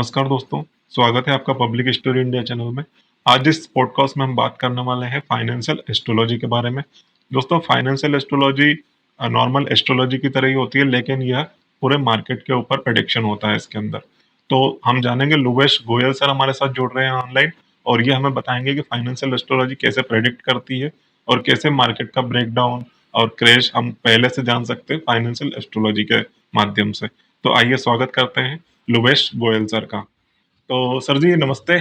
नमस्कार दोस्तों, स्वागत है आपका पब्लिक स्टोरी इंडिया चैनल में। आज इस पॉडकास्ट में हम बात करने वाले हैं फाइनेंशियल एस्ट्रोलॉजी के बारे में। दोस्तों, फाइनेंशियल एस्ट्रोलॉजी नॉर्मल एस्ट्रोलॉजी की तरह ही होती है, लेकिन यह पूरे मार्केट के ऊपर प्रेडिक्शन होता है इसके अंदर। तो हम जानेंगे, लुवेश गोयल सर हमारे साथ जुड़ रहे हैं ऑनलाइन और ये हमें बताएंगे कि फाइनेंशियल एस्ट्रोलॉजी कैसे प्रेडिक्ट करती है और कैसे मार्केट का ब्रेकडाउन और क्रैश हम पहले से जान सकते हैं फाइनेंशियल एस्ट्रोलॉजी के माध्यम से। तो आइए स्वागत करते हैं लुवेश गोयल सर का। तो सर जी नमस्ते,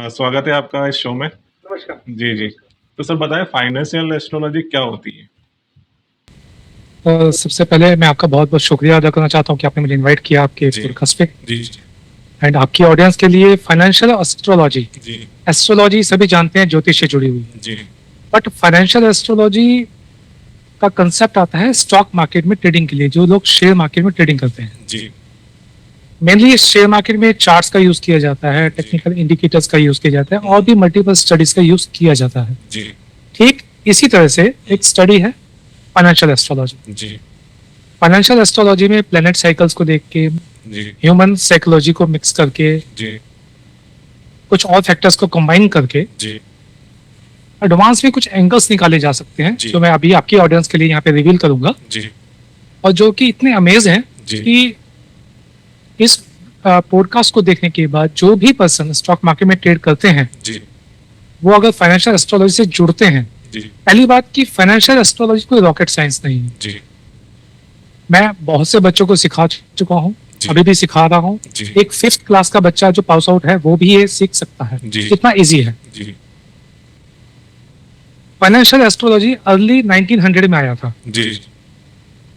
स्वागत है आपका इस शो में। नमस्कार। जी जी। तो सर बताएं, फाइनेंशियल एस्ट्रोलॉजी क्या होती है? सबसे पहले मैं आपका बहुत बहुत शुक्रिया अदा करना चाहता हूँ कि आपने मुझे इनवाइट किया आपके जी। पॉडकास्ट पे। जी एंड आपकी ऑडियंस के लिए फाइनेंशियल एस्ट्रोलॉजी, जी एस्ट्रोलॉजी सभी जानते हैं ज्योतिष से जुड़ी हुई है, जी बट फाइनेंशियल एस्ट्रोलॉजी का कंसेप्ट आता है स्टॉक मार्केट में ट्रेडिंग के लिए, जो लोग शेयर मार्केट में ट्रेडिंग करते हैं। जी मेनली शेयर मार्केट में चार्ट्स का यूज किया जाता है, टेक्निकल इंडिकेटर्स का यूज किया जाता है और भी मल्टीपल स्टडीज का यूज किया जाता है। जी ठीक इसी तरह से एक स्टडी है फाइनेंशियल एस्ट्रोलॉजी। जी फाइनेंशियल एस्ट्रोलॉजी में प्लेनेट साइकिल्स को देख के, जी ह्यूमन साइकोलॉजी को मिक्स करके, जी कुछ और फैक्टर्स को कंबाइन करके जी एडवांस में कुछ एंगल्स निकाले जा सकते हैं, जी। जो मैं अभी आपकी ऑडियंस के लिए यहाँ पे रिवील करूंगा, जी और जो कि इतने अमेज हैं जी कि इस पॉडकास्ट को देखने के बाद जो भी पर्सन स्टॉक मार्केट में ट्रेड करते हैं, जी वो अगर फाइनेंशियल एस्ट्रोलॉजी से जुड़ते हैं, जी पहली बात कि फाइनेंशियल एस्ट्रोलॉजी कोई रॉकेट साइंस नहीं है। जी मैं बहुत से बच्चों को सिखा चुका हूँ, जी। अभी भी सिखा रहा हूँ। जी एक 5th क्लास का बच्चा जो पास आउट है वो भी ये सीख सकता है, जी। इतना इजी है। जी फाइनेंशियल एस्ट्रोलॉजी अर्ली 1900 में आया था जी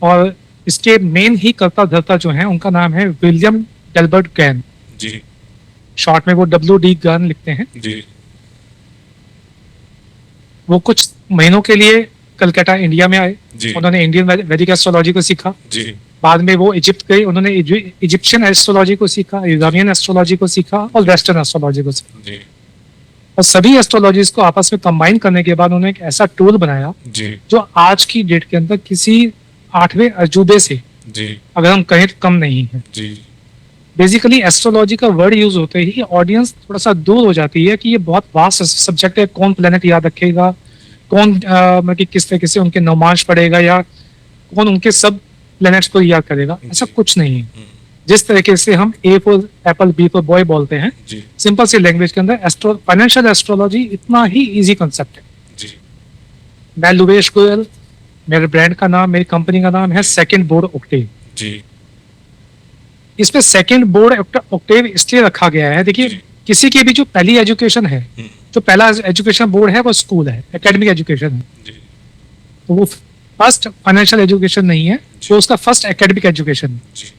और इसके मेन ही कर्ता धर्ता जो हैं उनका नाम है विलियम डेल्बर्ट गैन। जी शॉर्ट में वो WD गैन लिखते हैं। जी वो कुछ महीनों के लिए कलकत्ता इंडिया में आए, जी उन्होंने इंडियन वैदिक एस्ट्रोलॉजी को सीखा। जी बाद में वो इजिप्ट गए, उन्होंने इजिप्शियन एस्ट्रोलॉजी को सीखा, इरानियन एस्ट्रोलॉजी को सीखा और वेस्टर्न एस्ट्रोलॉजी को सीखा। जी और सभी एस्ट्रोलॉजीज को आपस में कंबाइन करने के बाद उन्होंने एक ऐसा टूल बनाया जी जो आज की डेट के अंदर किसी 8वें अजूबे से, जी अगर हम कहें तो, कम नहीं है। जी बेसिकली एस्ट्रोलॉजी का वर्ड यूज होते ही ऑडियंस थोड़ा सा दूर हो जाती है कि ये बहुत वास्ट सब्जेक्ट है, कौन प्लेनेट याद रखेगा, कौन मतलब कि किस तरीके से उनके नौमांश पड़ेगा या कौन उनके सब प्लेनेट्स को याद करेगा। ऐसा कुछ नहीं है। जिस तरीके से हम A for Apple, B for boy बोलते हैं, जी सिंपल सी लैंग्वेज के अंदर फाइनेंशियल एस्ट्रोलॉजी इतना ही इजी कंसेप्ट है। जी मैं लुवेश गोयल, मेरे ब्रांड का नाम, मेरी कंपनी का नाम है सेकंड बोर्ड ऑक्टेव। जी इसमें सेकंड बोर्ड ऑक्टेव इसलिए रखा गया है, देखिए जी। किसी की भी जो पहली एजुकेशन है, जो पहला एजुकेशन बोर्ड है वो स्कूल है, एकेडमिक एजुकेशन है। जी तो वो फर्स्ट फाइनेंशियल एजुकेशन नहीं है, वो उसका फर्स्ट एकेडमिक एजुकेशन है। जी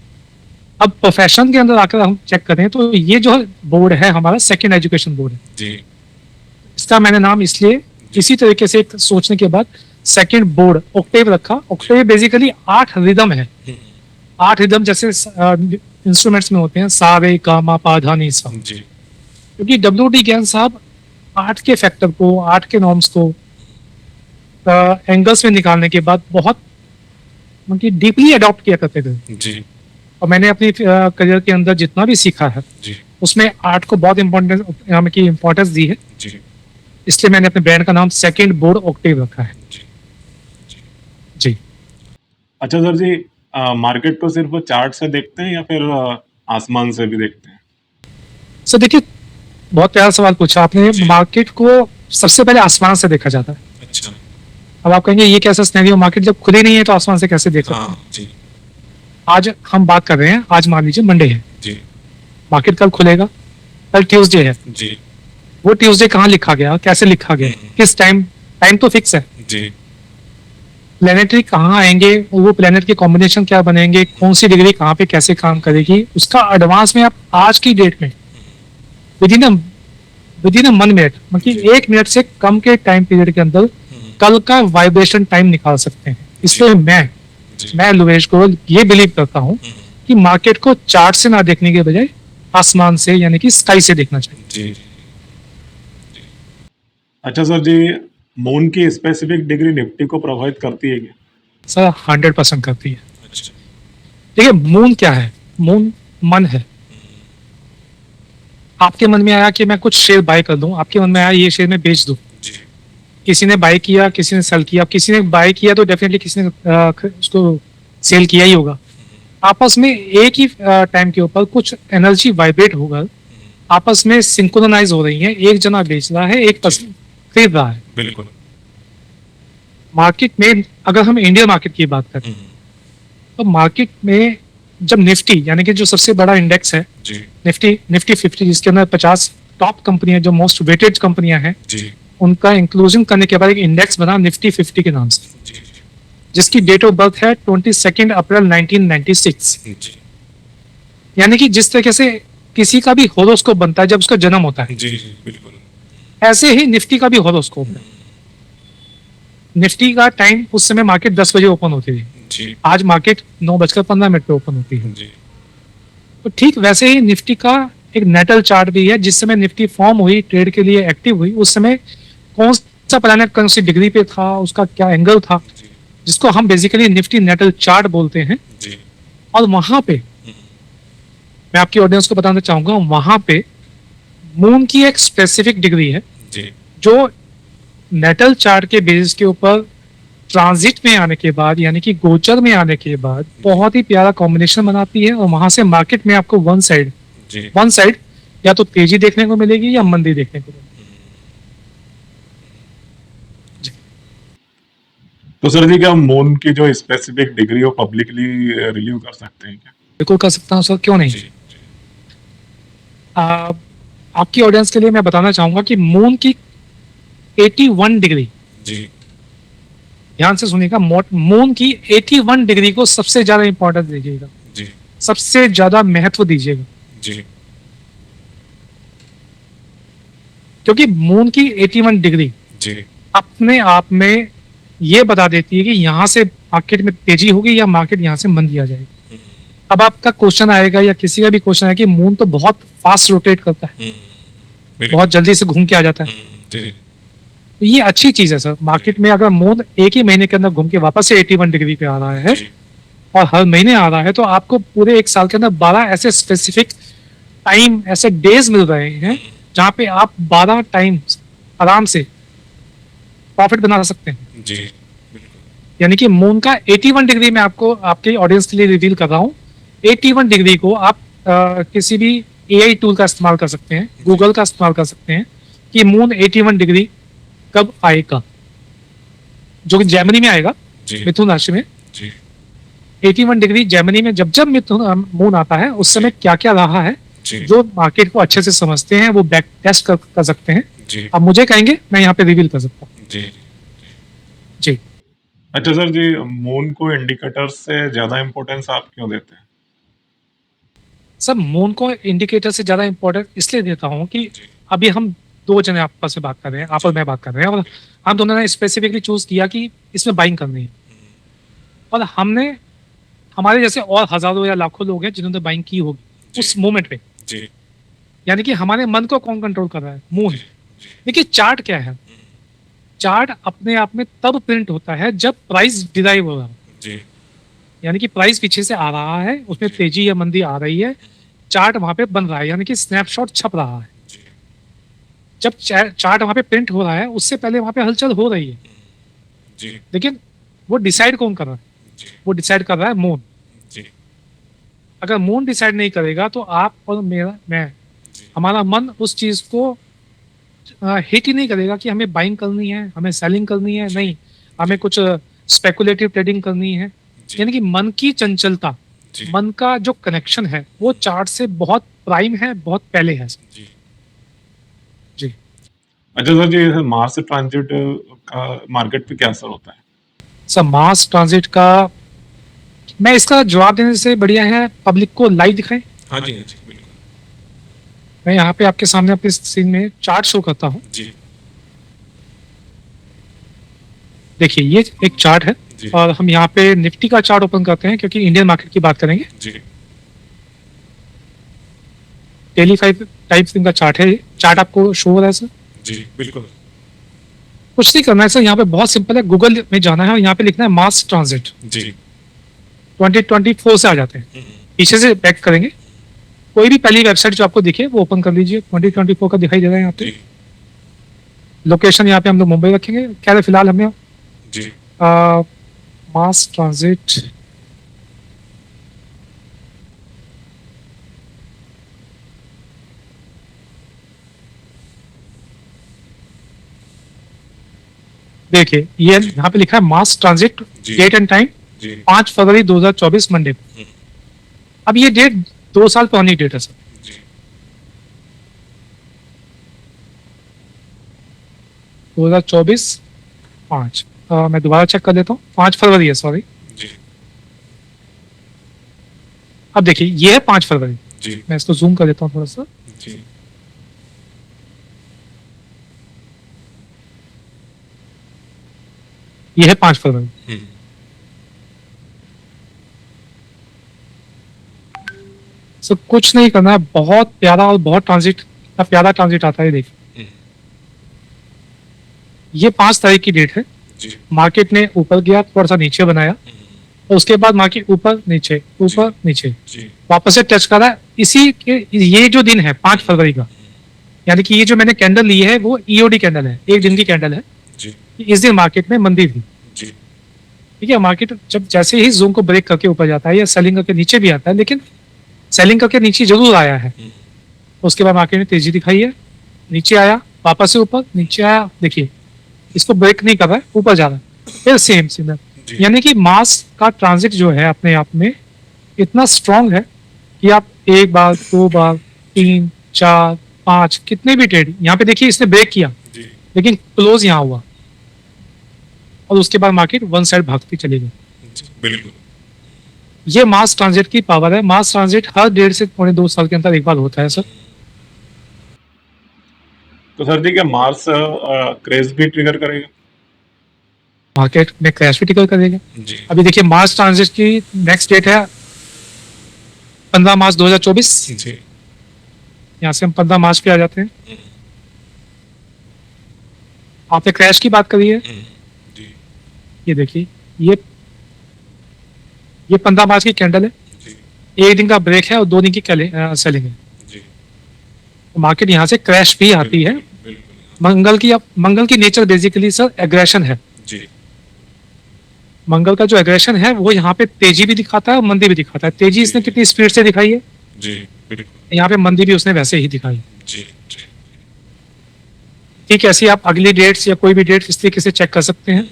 अब प्रोफेशन के अंदर आकर हम चेक करें तो ये जो बोर्ड है हमारा सेकंड एजुकेशन बोर्ड है। जी इसका मैंने नाम इसलिए इसी तरीके से सोचने के बाद सेकंड बोर्ड ऑक्टेव रखा। ऑक्टेव बेसिकली 8 रिदम है। 8 रिदम जैसे इंस्ट्रूमेंट्स में होते हैं, सा रे गा मा पा धा नी सा। जी क्योंकि WD गैन साहब 8 के फैक्टर को, 8 के नॉर्म्स को एंगल्स में निकालने के बाद बहुत उनकी डीपली अडॉप्ट किया करते थे। जी और मैंने अपनी करियर के अंदर जितना भी सीखा है जी उसमें आर्ट को बहुत इम्पोर्टेंस दी है, जी इसलिए मैंने अपने ब्रांड का नाम सेकंड बोर्ड ऑक्टेव रखा है। जी। जी। अच्छा सर जी, मार्केट को सिर्फ चार्ट से देखते हैं या फिर आसमान से भी देखते हैं? सर देखिए, बहुत प्यारा सवाल पूछा आपने। जी। मार्केट को सबसे पहले आसमान से देखा जाता है। अच्छा। अब आप कहेंगे ये कैसा सिनेरियो, मार्केट जब खुली नहीं है तो आसमान से कैसे देख सकते हैं? हाँ जी आज हम बात कर रहे हैं, आज मान लीजिए मंडे है, जी मार्केट कल खुलेगा, कल ट्यूसडे है। जी वो ट्यूसडे कहाँ लिखा गया, कैसे लिखा गया, किस टाइम, टाइम तो फिक्स है। जी प्लेनेटरी कहाँ आएंगे, वो प्लेनेट के कॉम्बिनेशन क्या बनेंगे, कौन सी डिग्री कहाँ पे कैसे काम करेगी, उसका एडवांस में आप आज की डेट में विद इन 1 मिनट, मतलब 1 मिनट से कम के टाइम पीरियड के अंदर कल का वाइब्रेशन टाइम निकाल सकते हैं। इसलिए मैं लुवेश गोयल ये बिलीव करता हूँ कि मार्केट को चार्ट से ना देखने के बजाय आसमान से, यानी कि स्काई से देखना चाहिए। जी। अच्छा सर जी, मून की स्पेसिफिक डिग्री निफ्टी को प्रभावित करती है क्या? सर 100% करती है। अच्छा। देखिए मून क्या है, मून मन है। आपके मन में आया कि मैं कुछ शेयर बाय कर लूं, आपके मन में आया ये शेयर मैं बेच दूं, जी किसी ने बाय किया, किसी ने सेल किया। किसी ने बाय किया तो डेफिनेटली किसी ने उसको सेल किया ही होगा। आपस में एक ही टाइम के ऊपर कुछ एनर्जी वाइब्रेट होकर आपस में सिंक्रोनाइज हो रही है। एक जना बेच रहा है, एक पर्सन खरीद रहा है। बिल्कुल। मार्केट में अगर हम इंडियन मार्केट की बात करें तो मार्केट में जब निफ्टी यानी कि जो सबसे बड़ा इंडेक्स है जी निफ्टी 50, जिसके अंदर 50 टॉप कंपनियां जो मोस्ट वेटेड कंपनियां हैं, जी उनका इंक्लूजन करने के बाद एक इंडेक्स बना निफ्टी 50 के नाम से, जी जिसकी डेट ऑफ बर्थ है 22 अप्रैल 1996। जी यानी कि जिस तरीके से किसी का भी हॉरोस्कोप बनता है जब उसका जन्म होता है, जी जी बिल्कुल। ऐसे ही निफ्टी का भी हॉरोस्कोप है। निफ्टी का टाइम उस समय मार्केट 10 बजे ओपन होती थी, जी आज मार्केट 9:15 पे ओपन होती है। जी तो ठीक वैसे ही निफ्टी का एक नेटल चार्ट भी है। जिस समय निफ्टी फॉर्म हुई, ट्रेड के लिए एक्टिव हुई, उस समय कौन सा प्लैनेट कौन सी डिग्री पे था, उसका क्या एंगल था, जी जिसको हम बेसिकली निफ्टी नेटल चार्ट बोलते हैं। जी और वहां पे मैं आपकी ऑडियंस को बताना चाहूंगा, वहां पे मून की एक स्पेसिफिक डिग्री है जी जो नेटल चार्ट के बेसिस के ऊपर ट्रांजिट में आने के बाद यानी कि गोचर में आने के बाद बहुत ही प्यारा कॉम्बिनेशन बनाती है। और वहां से मार्केट में आपको वन साइड या तो तेजी देखने को मिलेगी या मंदी देखने को मिलेगी। तो सर जी, क्या मून की जो स्पेसिफिक डिग्री हो पब्लिकली रिव्यू कर सकते हैं क्या? बिल्कुल कर सकता हूँ सर, क्यों नहीं। जी आ, आपकी ऑडियंस के लिए मैं बताना चाहूंगा कि मून की 81 डिग्री, जी ध्यान से सुनिएगा, मून की 81 डिग्री को सबसे ज्यादा इंपॉर्टेंस दीजिएगा, जी सबसे ज्यादा महत्व दीजिएगा। जी क्योंकि मून की 81 डिग्री जी अपने आप में ये बता देती है कि यहाँ से मार्केट में तेजी होगी या मार्केट यहाँ से मंदी आ जाएगी। अब आपका क्वेश्चन आएगा या किसी का भी क्वेश्चन है कि मून तो बहुत फास्ट रोटेट करता है, बहुत जल्दी से घूम के आ जाता है। जी तो ये अच्छी चीज है सर। मार्केट में अगर मून एक ही महीने के अंदर घूम के वापस से 81 डिग्री पे आ रहा है जी और हर महीने आ रहा है, तो आपको पूरे एक साल के अंदर 12 ऐसे स्पेसिफिक टाइम, ऐसे डेज मिल रहे हैं जहां पे आप 12 टाइम आराम से प्रॉफिट बना सकते हैं। जी बिल्कुल। यानी कि मून का 81 डिग्री में आपको आपके ऑडियंस के लिए रिवील कर रहा हूँ। 81 डिग्री को आप किसी भी एआई टूल का इस्तेमाल कर सकते हैं, गूगल का इस्तेमाल कर सकते हैं कि मून 81 डिग्री कब आएगा, जो कि जैमनी में आएगा, जी मिथुन राशि में। जी 81 डिग्री जैमनी में जब जब मिथुन मून आता है उस समय क्या क्या रहा है, जी जो मार्केट को अच्छे से समझते हैं वो बैक टेस्ट कर सकते हैं। जी आप मुझे कहेंगे, मैं यहाँ पे रिवील कर सकता हूँ। जी जी अच्छा सर जी, मून को इंडिकेटर से ज्यादा इम्पोर्टेंस आप क्यों देते हैं? सर, मून को इंडिकेटर से ज्यादा इंपॉर्टेंट इसलिए देता हूँ कि जी अभी हम दो जने आपस में बात कर रहे हैं, आप और मैं बात कर रहे हैं, और हम दोनों ने स्पेसिफिकली चूज किया कि इसमें बाइंग करनी है। और हमने, हमारे जैसे और हजारों या लाखों लोग हैं जिन्होंने बाइंग की होगी उस मोमेंट पे। जी यानी कि हमारे मन को कौन कंट्रोल कर रहा है? मून। जी देखिए चार्ट क्या है, चार्ट अपने आप में तब प्रिंट होता है जब प्राइस डिराइव हो रहा है, जी यानी कि प्राइस पीछे से आ रहा है, उसमें तेजी या मंदी आ रही है, चार्ट वहां पे बन रहा है, यानी कि स्नैपशॉट छप रहा है। जी जब चार्ट वहां पे प्रिंट हो रहा है उससे पहले वहां पे हलचल हो रही है, जी लेकिन वो डिसाइड कौन कर रहा है? जी वो डिसाइड कर रहा है मून। जी अगर मून डिसाइड नहीं करेगा तो आप और मैं जी हमारा मन उस चीज को हिट ही नहीं करेगा कि हमें बाइंग करनी है, हमें सेलिंग करनी है, नहीं, हमें कुछ स्पेकुलेटिव ट्रेडिंग करनी है। जी यानी कि मन की चंचलता, जी मन का जो कनेक्शन है वो चार्ट से बहुत प्राइम है, बहुत पहले है। जी जी अच्छा सर जी, मार्स ट्रांजिट का मार्केट पे क्या असर होता है? सर, मार्स ट्रांजिट का मैं इसका जवाब देने से बढ़िया है पब्लिक को लाइव दिखाएं। हाँ जी हाँ जी बिल्कुल। मैं यहाँ पे आपके सामने अपने स्क्रीन में चार्ट शो करता हूँ। जी देखिए ये एक चार्ट है जी और हम यहाँ पे निफ्टी का चार्ट ओपन करते हैं क्योंकि इंडियन मार्केट की बात करेंगे। जी डेली 5 टाइप का चार्ट है, चार्ट आपको शो हो रहा है सर। जी बिल्कुल। कुछ नहीं करना है सर, यहाँ पे बहुत सिंपल है, गूगल में जाना है और यहाँ पे लिखना है मार्स ट्रांजिट जी 2024 से आ जाते हैं। पीछे से बैक करेंगे कोई भी पहली वेबसाइट जो आपको दिखे वो ओपन कर लीजिए। 2024 का दिखाई दे रहा है यहाँ पे। जी लोकेशन यहाँ पे हम लोग मुंबई रखेंगे। क्या है, फिलहाल हमें जी मास ट्रांजिट देखिए, ये यहाँ पे लिखा है मास ट्रांजिट जी। डेट एंड टाइम जी 5 फरवरी 2024 मंडे को। अब ये डेट 2 साल पुरानी डेट है सर। जी 2024 5 मैं दोबारा चेक कर देता हूँ। 5 फरवरी है, सॉरी। जी अब देखिए, ये है 5 फरवरी। जी मैं इसको जूम कर देता हूँ थोड़ा सा। जी ये है 5 फरवरी। हम्म, सो कुछ नहीं करना है, बहुत प्यारा और बहुत ट्रांजिट प्यारा ट्रांजिट आता है। देखिए, हम्म, ये 5 तारीख की डेट है। जी मार्केट ने ऊपर गया, थोड़ा सा नीचे बनाया, और उसके बाद मार्केट ऊपर नीचे ऊपर नीचे जी वापस से टच करा। इसी के ये जो दिन है 5 फरवरी का, यानी कि ये जो मैंने कैंडल ली है वो ईओडी कैंडल है, एक दिन की कैंडल है। जी इस दिन मार्केट में मंदी थी। जी ठीक है, मार्केट जब जैसे ही जोन को ब्रेक करके ऊपर जाता है या सेलिंग करके नीचे भी आता है, लेकिन सेलिंग करके नीचे जरूर आया है। उसके बाद मार्केट ने तेजी दिखाई है, नीचे आया, वापस से ऊपर, नीचे आया। देखिए, इसको ब्रेक नहीं कर रहा है, ऊपर जा रहा है, फिर सेम सिमिलर। जी। यानी कि मास का ट्रांजिट जो है अपने आप में इतना स्ट्रांग है कि आप एक बार, 2 बार, 3, 4, 5 कितने भी ट्रेड, यहाँ पे देखिए इसने ब्रेक किया, जी लेकिन क्लोज यहाँ हुआ, और उसके बाद मार्केट वन साइड भागती चली गई। जी बिल्कुल ये मास ट्रांजिट की पावर है। मास ट्रांजिट हर 1.5 से 2.5 साल के अंदर एक बार होता है सर। तो सर जी, क्या मार्स क्रेज भी ट्रिगर करेगा? मार्केट में क्रैश भी टिकल करेगा। जी अभी देखिए, मार्च ट्रांजिट की नेक्स्ट डेट है 15 मार्च 2024। जी यहाँ से हम 15 मार्च पे आ जाते हैं। आपने क्रैश की बात करी है, जी ये देखिए, ये 15 मार्च की कैंडल है। जी एक दिन का ब्रेक है और 2 दिन की सेलिंग है। जी तो मार्केट यहाँ से क्रैश भी आती है। बिल्कुल मंगल की नेचर बेसिकली सर एग्रेशन है। जी मंगल का जो एग्रेशन है वो यहाँ पे तेजी भी दिखाता है और मंदी भी दिखाता है। तेजी इसने कितनी स्पीड से दिखाई है, जी बिल्कुल यहाँ पे मंदी भी उसने वैसे ही दिखाई। जी जी ठीक है, ऐसी आप अगली डेट्स या कोई भी डेट इस तरीके से चेक कर सकते हैं।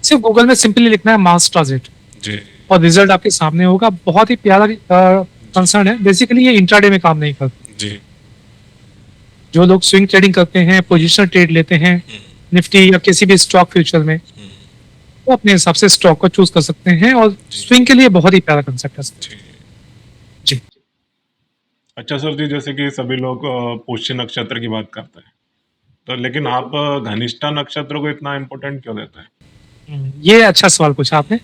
सिर्फ गूगल में सिंपली लिखना है मास ट्रांजिट जी और रिजल्ट आपके सामने होगा। बहुत ही प्यारा कंसर्न है। बेसिकली ये इंट्राडे में काम नहीं करता। जी जो लोग स्विंग ट्रेडिंग करते हैं, पोजिशनल ट्रेड लेते हैं निफ्टी या किसी भी स्टॉक फ्यूचर में, वो अपने हिसाब से स्टॉक को चूज कर सकते हैं, और स्विंग के लिए बहुत ही प्यारा कंसेप्ट है सर। जी जी। अच्छा सर जी, जैसे कि सभी लोग पुष्य नक्षत्र की बात करते हैं, तो लेकिन आप धनिष्ठा नक्षत्र को इतना इम्पोर्टेंट क्यों देते हैं? ये अच्छा सवाल पूछा आपने।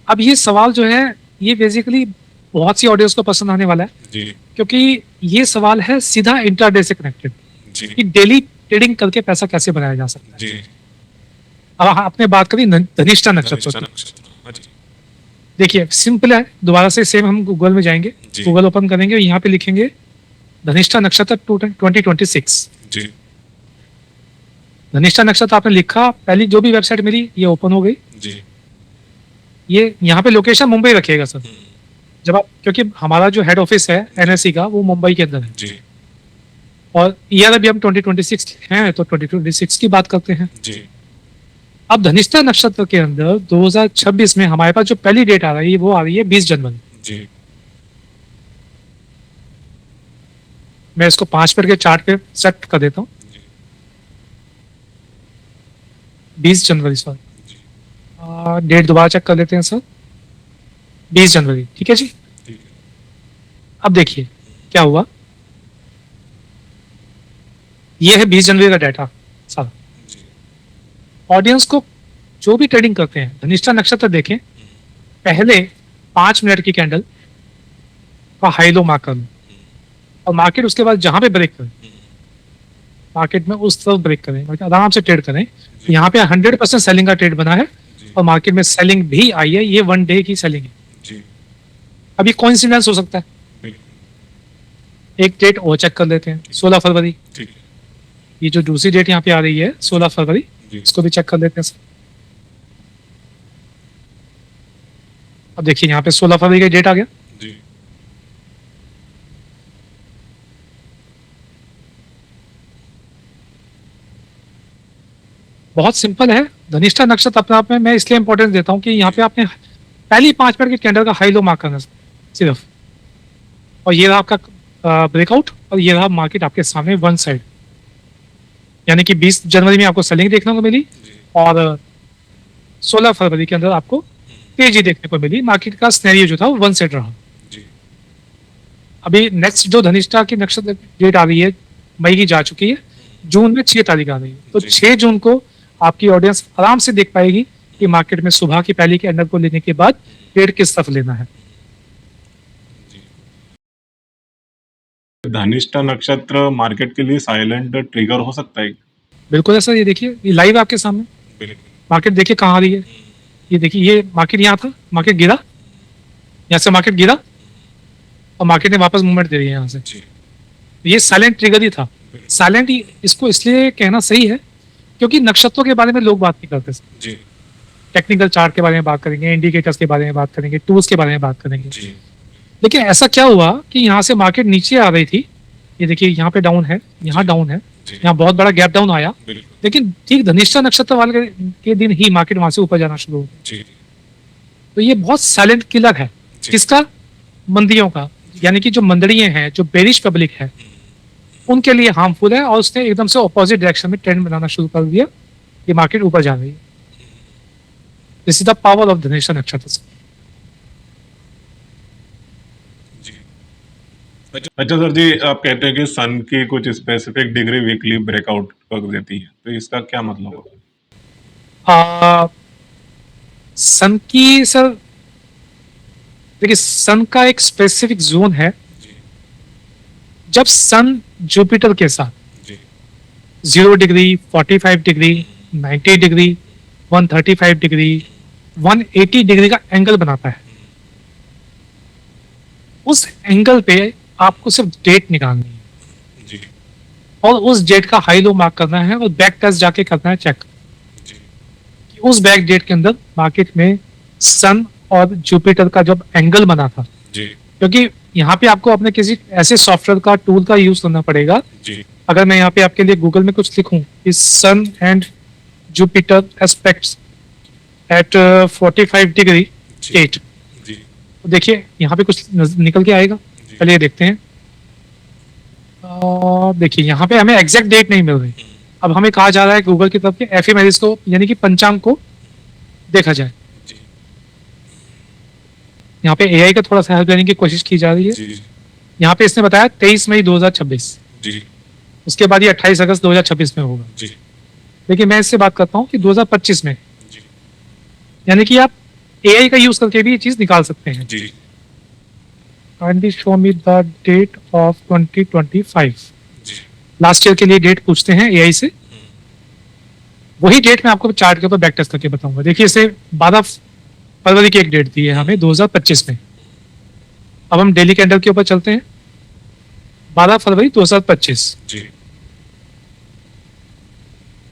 अब ये सवाल जो है ये बेसिकली बहुत सी ऑडियंस को पसंद आने वाला है, जी क्योंकि ये सवाल है सीधा इंट्राडे से कनेक्टेड जी कि डेली ट्रेडिंग करके पैसा कैसे बनाया जा सकता है। जी अब आपने बात करी धनिष्ठा नक्षत्र की। नक्षत्र हाँ जी देखिए, सिंपल है। दोबारा से सेम हम गूगल में जाएंगे, जी। गूगल ओपन करेंगे, यहाँ पे लिखेंगे धनिष्ठा नक्षत्र 2026। जी धनिष्ठा नक्षत्र आपने लिखा, पहली जो भी वेबसाइट मिली ये ओपन हो गई। जी ये यहाँ पे लोकेशन मुंबई रखिएगा सर। जब आप, क्योंकि हमारा जो हेड ऑफिस है एनएससी का वो मुंबई के अंदर है, जी और ईयर अभी हम 2026 हैं, तो 2026 की बात करते हैं। जी अब धनिष्ठा नक्षत्र के अंदर 2026 में हमारे पास जो पहली डेट आ रही है वो आ रही है 20 जनवरी। जी मैं इसको 5 मिनट के चार्ट पे सेट कर देता हूँ। 20 जनवरी सर, डेट दोबारा चेक कर लेते हैं सर। 20 जनवरी, ठीक है जी। ठीक है अब देखिए क्या हुआ, ये है 20 जनवरी का डाटा सर। जी ऑडियंस को जो भी ट्रेडिंग करते हैं धनिष्ठा नक्षत्र देखें, पहले 5 मिनट की कैंडल का हाई लो मार्क कर लो, और मार्केट उसके बाद जहां पे ब्रेक करे, मार्केट में उस तरफ ब्रेक करें, मतलब आराम से ट्रेड करें। यहाँ पे 100% सेलिंग का ट्रेड बना है, और मार्केट में सेलिंग भी आई है। ये 1 डे की सेलिंग है। जी अभी कोइंसिडेंस हो सकता है, एक डेट और चेक कर लेते हैं, 16 फरवरी। ठीक है। ये जो दूसरी डेट यहाँ पे आ रही है 16 फरवरी, जी। इसको भी चेक कर लेते हैं सर। अब देखिए यहाँ पे 16 फरवरी का डेट आ गया। जी। बहुत सिंपल है। धनिष्ठा नक्षत्र अपने आप में मैं इसलिए इंपॉर्टेंस देता हूँ कि यहाँ पे आपने पहली 5 मिनट के कैंडल का हाई लो मार्क करना सिर्फ, और ये रहा आपका ब्रेकआउट, और ये रहा मार्केट आपके सामने वन साइड, यानी कि 20 जनवरी में आपको सेलिंग देखने को मिली जी। और 16 फरवरी के अंदर आपको तेजी देखने को मिली। मार्केट का सिनेरियो जो था वो वन साइड रहा। जी। अभी नेक्स्ट जो धनिष्ठा की नक्षत्र डेट आ रही है मई की जा चुकी है, जून में 6 तारीख आ रही है, तो जी। 6 जून को आपकी ऑडियंस आराम से देख पाएगी कि मार्केट में सुबह की पहली कैंडल को लेने के बाद ट्रेड किस तरफ लेना है। जी। धनिष्ठा नक्षत्र मार्केट के लिए साइलेंट ट्रिगर हो सकता है। बिल्कुल है सर, ये देखिए ये लाइव आपके सामने बिल्कुल। मार्केट देखिए कहाँ आ रही है। ये देखिए ये मार्केट यहाँ था, मार्केट गिरा, यहाँ से मार्केट गिरा और मार्केट ने वापस मूवमेंट दे दी है यहाँ से। जी। ये साइलेंट ट्रिगर ही था। साइलेंट इसको इसलिए कहना सही है क्योंकि नक्षत्रों के बारे में लोग बात नहीं करते। जी। टेक्निकल चार्ट के बारे में बात करेंगे, इंडिकेटर्स के बारे में बात करेंगे, टूल्स के बारे में बात करेंगे, जी। लेकिन ऐसा क्या हुआ कि यहाँ से मार्केट नीचे आ रही थी, ये देखिए यहाँ पे डाउन है, यहाँ डाउन है, जी। यहाँ बहुत बड़ा गैप डाउन आया, बिल्कुल। लेकिन ठीक धनिष्ठा नक्षत्र वाले के दिन ही मार्केट वहां से ऊपर जाना शुरू हो गया। जी। तो ये बहुत साइलेंट किलर है। जी। किसका? मंदियों का, यानी कि जो मंडलियां हैं, जो बेरिश पब्लिक है, उनके लिए हार्मफुल है, और उसने एकदम से ऑपोजिट डायरेक्शन में ट्रेंड बनाना शुरू कर दिया कि मार्केट ऊपर जा रही है। This is the power of Dhanishtha नक्षत्र। जी। अच्छा सर जी, आप कहते हैं कि सन की कुछ स्पेसिफिक डिग्री वीकली ब्रेकआउट कर देती है, तो इसका क्या मतलब होगा? सन की सर देखिए, सन का एक स्पेसिफिक जोन है। जी। जब सन जुपिटर के साथ जी। 0 degree, 45 degree, 90 degree, 135 degree, 180 degree का एंगल बनाता है, उस एंगल पे आपको सिर्फ डेट निकालनी है जी। और उस डेट का हाई लो मार्क करना है और बैक टेस्ट जाके करना है चेक जी। कि उस बैक डेट के अंदर मार्केट में सन और जुपिटर का जब एंगल बना था। जी। क्योंकि यहाँ पे आपको अपने किसी ऐसे सॉफ्टवेयर का टूल का यूज करना पड़ेगा। जी। अगर मैं यहाँ पे आपके लिए गूगल में कुछ लिखूं कि sun and Jupiter aspects at 45 degree जी। 8, जी। तो देखिए यहाँ पे कुछ निकल के आएगा। जी। पहले ये देखते हैं। देखिए यहाँ पे हमें एग्जैक्ट डेट नहीं मिल रही। अब हमें कहा जा रहा है गूगल की तरफ के एफएमएस को, यानी कि पंचांग को देखा जाए। जी। यहाँ पे एआई का थोड़ा सा हेल्प लेने की कोशिश की जा रही है। जी। यहाँ पे इसने बताया 23 मई 2026, जी। उसके बाद ये 28 अगस्त 2026 में होगा। जी। लेकिन मैं इससे बात करता हूँ कि 2025 में, जी। यानी कि आप एआई का यूज करके भी ये चीज निकाल सकते हैं। जी। Kindly show me the date of 2025। जी। लास्ट ईयर के लिए डेट पूछते हैं एआई से, वही डेट मैं आपको चार्ट के ऊपर बैक टेस्ट करके बताऊंगा। देखिए इसे 12 फरवरी की एक डेट दी है हमें 2025 में। अब हम डेली कैंडल के ऊपर चलते हैं। 12 फरवरी 2025। जी।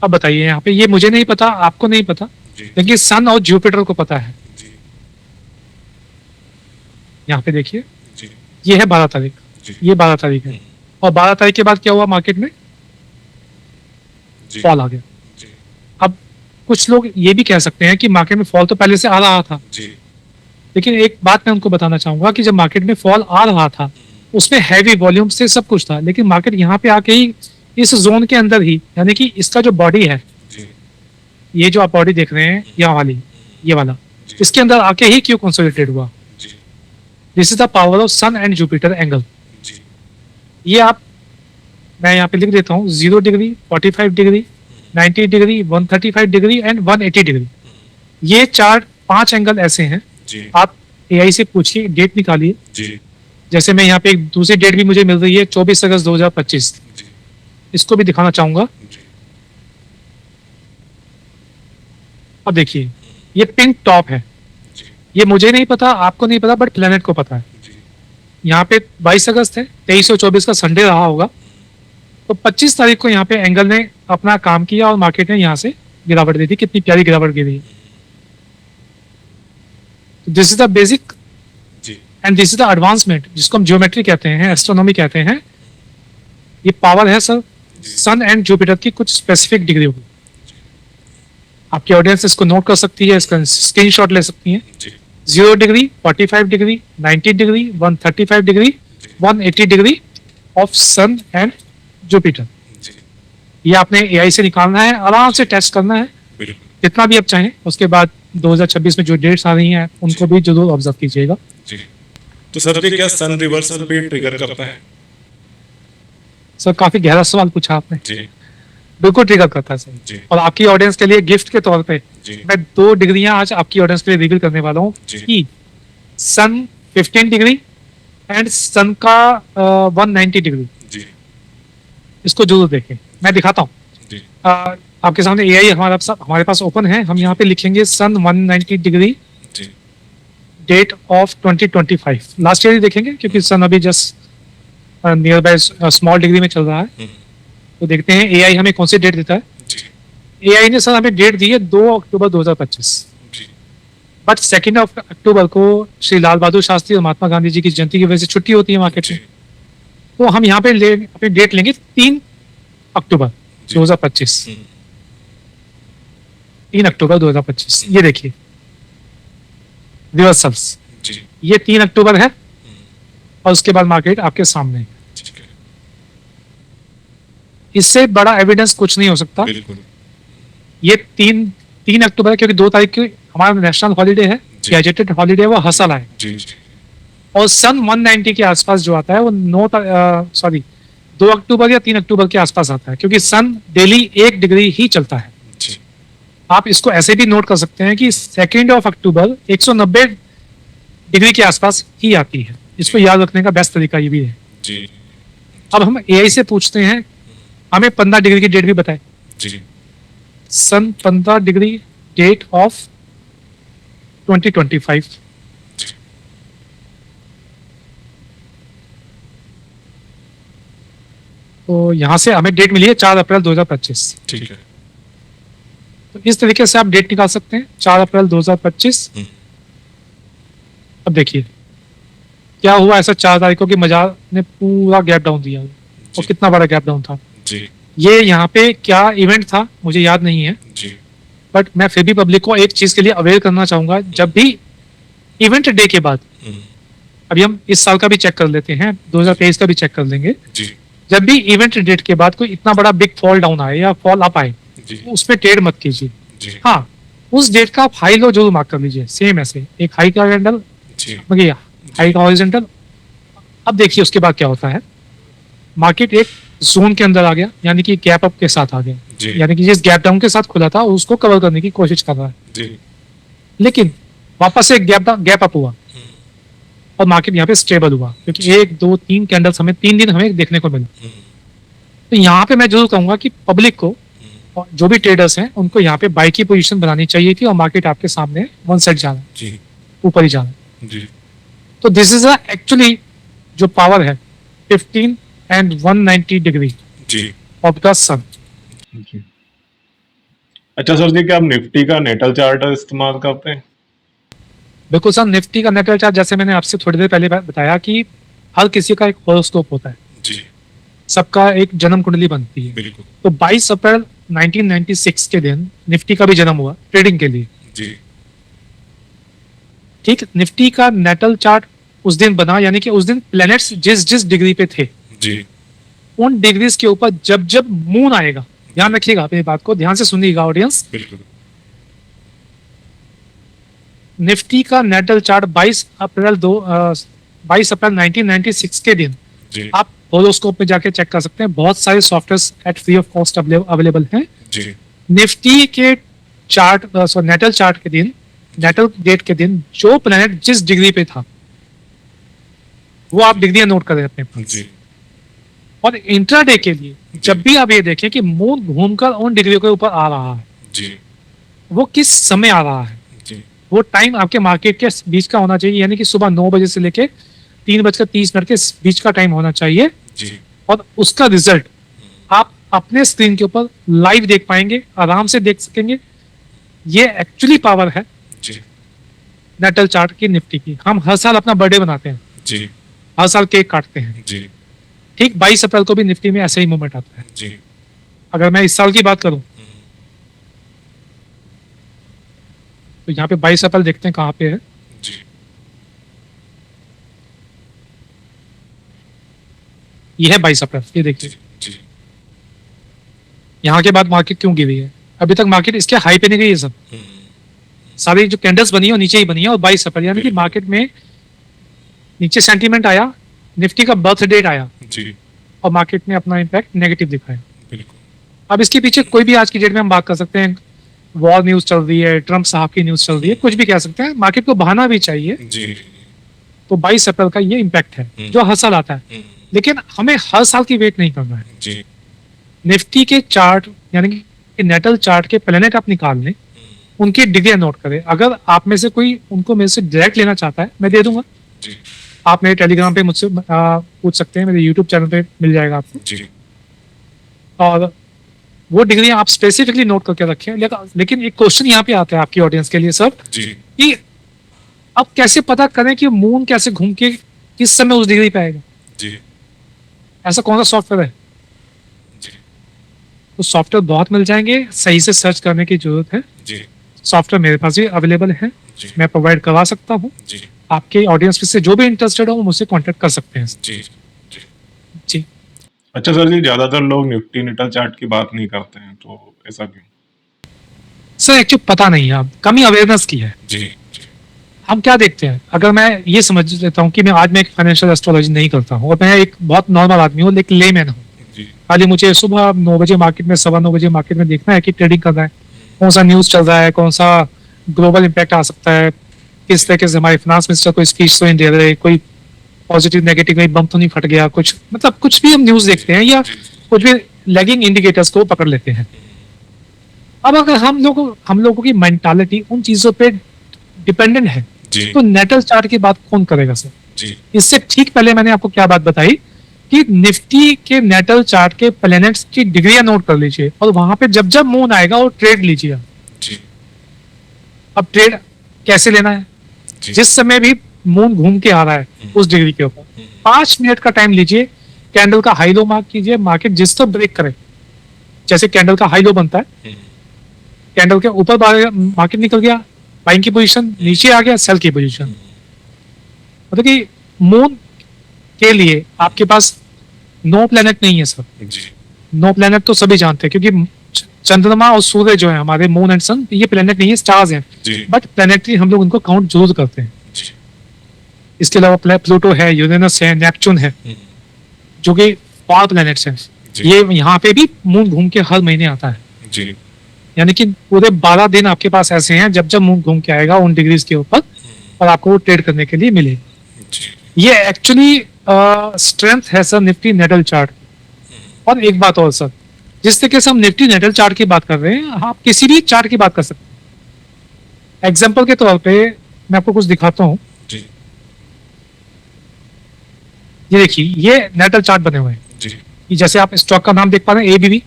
अब बताइए यहाँ पे, ये मुझे नहीं पता, आपको नहीं पता, जी। लेकिन सन और जुपिटर को पता है। जी। यहाँ पे देखिए जी। ये है 12 तारीख, जी। ये 12 तारीख है, और 12 तारीख के बाद क्या हुआ मार्केट में? जी। फॉल आ गया। जी। अब कुछ लोग ये भी कह सकते हैं कि मार्केट में फॉल तो पहले से आ रहा था, जी। लेकिन एक बात मैं उनको बताना चाहूंगा कि जब मार्केट में फॉल आ रहा था उसमें हैवी वॉल्यूम से सब कुछ था, लेकिन मार्केट यहाँ पे आके ही इस जोन के अंदर ही, यानी कि इसका जो बॉडी है, जी। ये जो आप बॉडी देख रहे हैं यहाँ वाली, ये वाला, जी। इसके अंदर आके ही क्यों कंसोलिडेटेड हुआ? जी। This is the power of sun and Jupiter angle. जी। ये आप, मैं यहाँ पे लिख देता हूँ 0 degree, 45 degree, 90 degree, 135 degree and 180 degree. ये 5 एंगल ऐसे हैं। जी। आप एआई से पूछिए, डेट निकालिए। जी। जैसे मैं यहाँ पे एक दूसरी डेट भी मुझे मिल रही है 24 अगस्त 2025, जी। इसको भी दिखाना चाहूंगा। जी। अब देखिए ये पिंक टॉप है, जी। ये मुझे नहीं पता, आपको नहीं पता, बट प्लेनेट को पता है। जी। यहाँ पे 22 अगस्त है, 23 और 24 का संडे रहा होगा, तो 25 तारीख को यहाँ पे एंगल ने अपना काम किया और मार्केट ने यहाँ से गिरावट दी थी। कितनी प्यारी गिरावट गिरी है। This is the basic JEE and this is the advancement, जिसको हम ज्योमेट्री कहते हैं, एस्ट्रोनॉमी कहते हैं। ये पावर है सर सन एंड जुपिटर की कुछ स्पेसिफिक डिग्री होगी। आपकी ऑडियंस इसको नोट कर सकती है, इसका स्क्रीनशॉट ले सकती है। जी 0 degree, 45 degree, 90 degree, 135 degree, 180 degree of sun and Jupiter. जी ये आपने एआई से निकालना है, आराम से टेस्ट करना है बिल्कुल जितना भी आप चाहें। उसके बाद 2026 में जो डेट्स आ रही हैं उनको भी जरूर ऑब्जर्व कीजिएगा। जी। तो सर ये क्या सन रिवर्सल भी ट्रिगर करता है? सर काफी गहरा सवाल पूछा आपने। जी बिल्कुल ट्रिगर करता है सर। जी और आपकी ऑडियंस के लिए गिफ्ट के तौर पे जी मैं 2 डिग्रियां आज आपकी ऑडियंस के लिए रिवील करने वाला हूँ जी। कि सन 15 डिग्री एंड सन का 190 डिग्री, जी इसको जरूर देखें। मैं दिखाता हूँ। जी आपके सामने एआई हमारे पास ओपन है। हम यहाँ पे लिखेंगे सन 190 डिग्री जी डेट ऑफ 2025। लास्ट ईयर ही देखेंगे क्योंकि सन अभी just near by small degree में चल रहा है। तो देखते हैं एआई हमें कौन सी डेट देता है। जी एआई ने सर हमें डेट दी है 2 अक्टूबर 2025, जी बट 2 अक्टूबर को श्री लाल बहादुर शास्त्री और महात्मा गांधी जी की जयंती की वजह से छुट्टी होती है मार्केट जी में। तो हम यहाँ पे अपनी डेट लेंगे 3 अक्टूबर 2025। 3 अक्टूबर 2025 ये देखिए रिवर्सल्स। जी ये 3 अक्टूबर है और उसके बाद मार्केट आपके सामने है। ठीक है इससे बड़ा एविडेंस कुछ नहीं हो सकता। बिल्कुल ये 3 अक्टूबर है क्योंकि 2 तारीख की हमारा नेशनल हॉलीडे है, जी। गैजेटेड हॉलीडे, वो हसल है। जी जी और सन 190 के आसपास जो आता है वो 2 अक्टूबर या 3 अक्टूबर के आसपास आता है, क्योंकि सन डेली 1 डिग्री ही चलता है। जी आप इसको ऐसे भी नोट कर सकते हैं कि 2 अक्टूबर 190 डिग्री के आसपास ही आती है। इसको याद रखने का बेस्ट तरीका ये भी है। जी अब हम एआई से पूछते हैं हमें 15 डिग्री की डेट भी बताए। जी सन 15 डिग्री डेट ऑफ 2025। तो यहां से हमें डेट मिली है 4 अप्रैल 2025। ठीक है तो इस तरीके से आप डेट निकाल सकते हैं 4 अप्रैल 2025। अब देखिए क्या हुआ ऐसा 4 तारीख को कि बाजार ने पूरा गैप डाउन दिया, और कितना बड़ा गैप डाउन था। जी ये यहाँ पे क्या इवेंट था मुझे याद नहीं है, जी बट मैं फिर भी पब्लिक को एक चीज के लिए अवेयर करना चाहूंगा। जब भी इवेंट डे के बाद, अभी हम इस साल का भी चेक कर लेते हैं, 2023 का भी चेक कर लेंगे, जी जब भी इवेंट डेट के बाद कोई इतना बड़ा बिग फॉल डाउन आए या फॉल अप आए, जी उसमें ट्रेड मत कीजिए। जी हाँ, उस डेट का आप हाई लो जरूर मार्क कर लीजिए। सेम ऐसे एक हाई का कैंडल, जी हाई का हॉरिजॉन्टल। अब देखिए उसके बाद क्या होता है, मार्केट एक जोन के अंदर आ गया, यानी कि गैप अप के साथ आ गया, जी यानी कि जिस गैप डाउन के साथ खुला था उसको कवर करने की कोशिश कर रहा है। जी लेकिन वापस से गैप अप हुआ और मार्केट यहाँ पे स्टेबल हुआ, क्योंकि 1 2 3 कैंडल्स हमें 3 दिन हमें देखने को मिला। तो यहाँ पे मैं जरूर कहूंगा कि पब्लिक को और जो भी ट्रेडर्स हैं उनको यहाँ पे बाई की पोजीशन बनानी चाहिए थी, और मार्केट आपके सामने वन साइड जा रहा है, जी ऊपर ही जा रहा है। जी तो दिस इज एक्चुअली जो पावर है 15 एंड 190 डिग्री जी ऑफ द सन। जी। अच्छा सर जी, क्या आप निफ्टी का नेटल चार्ट इस्तेमाल करते हैं? बिल्कुल सर, निफ्टी का नेटल चार्ट जैसे मैंने आपसे थोड़ी देर पहले बताया कि हर किसी का एक हॉरोस्कोप होता है, जी सबका एक जन्म कुंडली बनती है। बिल्कुल तो 22 अप्रैल 1996 के दिन निफ्टी का भी जन्म हुआ ट्रेडिंग के लिए। जी ठीक, निफ्टी का नेटल चार्ट उस दिन बना, यानी कि उस दिन प्लैनेट्स जिस जिस डिग्री पे थे जी उन डिग्रीज के ऊपर जब जब मून आएगा, ध्यान रखिएगा, आप ये बात को ध्यान से सुनिएगा ऑडियंस। बिल्कुल निफ्टी का नेटल चार्ट 22 अप्रैल 1996 के दिन जी आप होरोस्कोप में जाके चेक कर सकते हैं। बहुत सारे software at free of cost available हैं। जी निफ्टी के चार्ट नेटल चार्ट के दिन, नेटल डेट के दिन जो प्लैनेट जिस डिग्री पे था वो आप डिग्रियां नोट करें अपने पास। जी और इंट्राडे के लिए जब भी आप ये देखें कि मून घूमकर उन डिग्रियों के ऊपर आ रहा है, जी वो किस समय आ रहा है, जी वो टाइम आपके मार्केट के बीच का होना चाहिए, यानी कि सुबह 9 बजे से लेके 3:30 के बीच का टाइम होना चाहिए, जी और उसका रिजल्ट आप अपने स्क्रीन के ऊपर लाइव देख पाएंगे, आराम से देख सकेंगे। ये एक्चुअली पावर है जी नेटल चार्ट की, निफ्टी की। हम हर साल अपना बर्थडे बनाते हैं, जी हर साल केक काटते हैं, जी ठीक 22 अप्रैल को भी निफ्टी में ऐसे ही मूवमेंट आता है। जी अगर मैं इस साल की बात करूं तो यहाँ पे 22 अप्रैल देखते हैं कहाँ पे है। जी ये है 22 अप्रैल, ये देखिए। जी जी यहाँ के बाद मार्केट क्यों गिरी है? अभी तक मार्केट इसके हाई पे नहीं गई है। सब सारी जो कैंडल्स बनी है वो नीचे ही बनी है, और 22 अप्रैल यानी कि मार्केट में नीचे सेंटीमेंट आया, निफ्टी का बर्थ डेट आया, जी और मार्केट ने अपना इम्पैक्ट नेगेटिव दिखाया। बिल्कुल अब इसके पीछे कोई भी आज की डेट में हम बात कर सकते हैं, वॉर न्यूज चल रही है, ट्रम्प साहब की न्यूज चल रही है, कुछ भी कह सकते हैं, मार्केट को बहाना भी चाहिए। जी तो 22 अप्रैल का ये इम्पैक्ट है जो हर साल आता है, लेकिन हमें हर साल की वेट नहीं करना है। जी निफ्टी के चार्ट यानी कि नेटल चार्ट के प्लेनेट आप निकाल लें, उनकी डिग्री नोट करें। अगर आप में से कोई उनको मेरे से डायरेक्ट लेना चाहता है, मैं दे दूंगा। जी आप मेरे टेलीग्राम पे मुझसे पूछ सकते हैं, मेरे यूट्यूब चैनल पे मिल जाएगा आपको। जी और वो डिग्री आप स्पेसिफिकली नोट करके रखें। लेकिन एक क्वेश्चन यहाँ पे आता है आपकी ऑडियंस के लिए सर, जी कि अब कैसे पता करें कि मून कैसे घूम के किस समय उस डिग्री पे आएगा? जी ऐसा कौन सा सॉफ्टवेयर है? जी तो सॉफ्टवेयर बहुत मिल जाएंगे, सही से सर्च करने की जरूरत है। जी सॉफ्टवेयर मेरे पास भी अवेलेबल है, जी मैं प्रोवाइड करवा सकता हूँ। जी आपके ऑडियंस में से जो भी इंटरेस्टेड हो वो मुझसे कांटेक्ट कर सकते हैं। जी जी जी अच्छा सर जी, ज्यादातर लोग निफ्टी नेटल चार्ट की बात नहीं करते हैं, तो ऐसा क्यों? सर, एक्चुअली पता नहीं है, अब कमी अवेयरनेस की है। जी हम क्या देखते हैं, अगर मैं ये समझ लेता हूँ कि मैं आज मैं एक फाइनेंशियल एस्ट्रोलॉजी नहीं करता हूँ और मैं एक बहुत नॉर्मल आदमी हूँ, लेकिन लेमैन हूँ, जी खाली मुझे सुबह 9 बजे मार्केट में, 9:15 बजे मार्केट में देखना है कि ट्रेडिंग करना है, कौन सा न्यूज चल रहा है, कौन सा ग्लोबल इम्पैक्ट आ सकता है, किस तरीके से हमारे फाइनेंस मिनिस्टर कोई स्पीच तो नहीं दे रहे, कोई पॉजिटिव नेगेटिव कहीं बम तो नहीं फट गया, कुछ मतलब कुछ भी हम न्यूज देखते हैं या कुछ भी लैगिंग इंडिकेटर्स को पकड़ लेते हैं। अब अगर हम लोगों की मेंटालिटी उन चीजों पे डिपेंडेंट है, जी तो नेटल चार्ट की बात कौन करेगा सर? जी इससे ठीक पहले मैंने आपको क्या बात बताई कि निफ्टी के नेटल चार्ट के प्लैनेट्स की डिग्रियां नोट कर लीजिए, और वहां पे जब जब मून आएगा वो ट्रेड लीजिए। जी अब ट्रेड कैसे लेना है? जी जिस समय भी मून घूम के आ रहा है उस डिग्री के ऊपर 5 मिनट का टाइम लीजिए, कैंडल का हाई लो मार्क कीजिए, मार्केट जिस तरह ब्रेक करे, जैसे कैंडल का हाई लो बनता है, कैंडल के ऊपर मार्केट निकल गया, बाइंग की पोजीशन, नीचे आ गया सेल की पोजीशन। मतलब कि मून के लिए आपके पास नो प्लेनेट नहीं है सर। जी नो प्लेनेट तो सभी जानते हैं, क्योंकि चंद्रमा और सूर्य जो है हमारे, मून एंड सन, ये प्लेनेट नहीं है, स्टार्स हैं, जी बट प्लेनेटरी हम लोग उनको काउंट जरूर करते हैं। जी इसके अलावा प्लूटो है, यूरेनस है, नेपच्यून है, जो कि फार प्लैनेट्स हैं। जी। ये यहाँ पे भी मून घूम के हर महीने आता है, जी यानी कि पूरे 12 दिन आपके पास ऐसे हैं जब जब मून घूम के आएगा उन डिग्रीज के ऊपर, और आपको वो ट्रेड करने के लिए मिले। जी ये एक्चुअली स्ट्रेंथ है सर निफ्टी नेटल चार्ट। और एक बात और सर, जिस तरीके से हम निफ्टी नेटल चार्ट की बात कर रहे हैं, आप किसी भी चार्ट की बात कर सकते हैं। एग्जाम्पल के तौर पे मैं आपको कुछ दिखाता हूँ। जी ये देखिए, ये नेटल चार्ट बने हुए हैं। जी कि जैसे आप स्टॉक का नाम देख पा रहे हैं, एबीबी।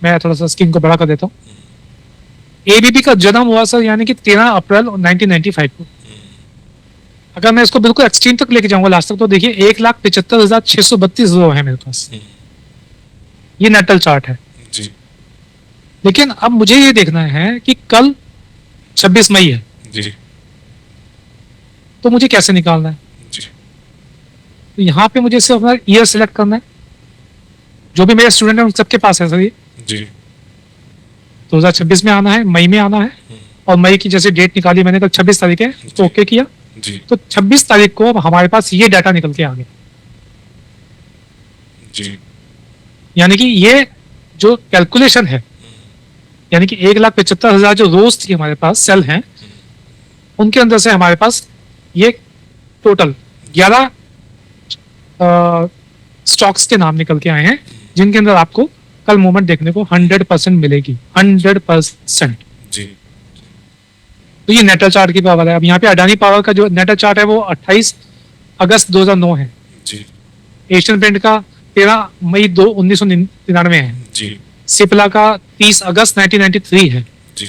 मैं थोड़ा सा स्क्रीन को बड़ा कर देता हूँ। एबीबी का जन्म हुआ सर यानी कि 13 अप्रैल 1995 को। अगर मैं इसको बिल्कुल एक्सट्रीम तक लेके जाऊंगा लास्ट तक, तो देखिए 1,75,632 रो है मेरे पास। ये नेटल चार्ट है। जी लेकिन अब मुझे ये देखना है कि कल 26 मई है, जी तो मुझे कैसे निकालना है? जी तो यहाँ पे मुझे सिर्फ अपना ईयर सिलेक्ट करना है। जो भी मेरे स्टूडेंट हैं उन सबके पास है सर ये। जी 2026 में आना है, मई में आना है, और मई की जैसे डेट निकाली मैंने कल 26 तारीख है, तो ओके किया। जी तो 26 तारीख को अब हमारे पास ये डाटा निकल के आ गया। जी यानी कि ये जो कैलकुलेशन है, यानी कि 1,75,000 जो रोज थी हमारे पास, सेल हैं, उनके अंदर से हमारे पास ये टोटल 11 स्टॉक्स के नाम निकल के आए हैं, जिनके अंदर आपको कल मूवमेंट देखने को 100% मिलेगी। 100%। जी तो ये नेटल चार्ट की पावर है। अब यहाँ पे अडानी पावर का जो नेटल चार्ट है वो 28 अगस्त 2009 है। जी एशियन पेंट का 13 मई 1999 है। जी सिप्ला का 30 अगस्त 1993 है। जी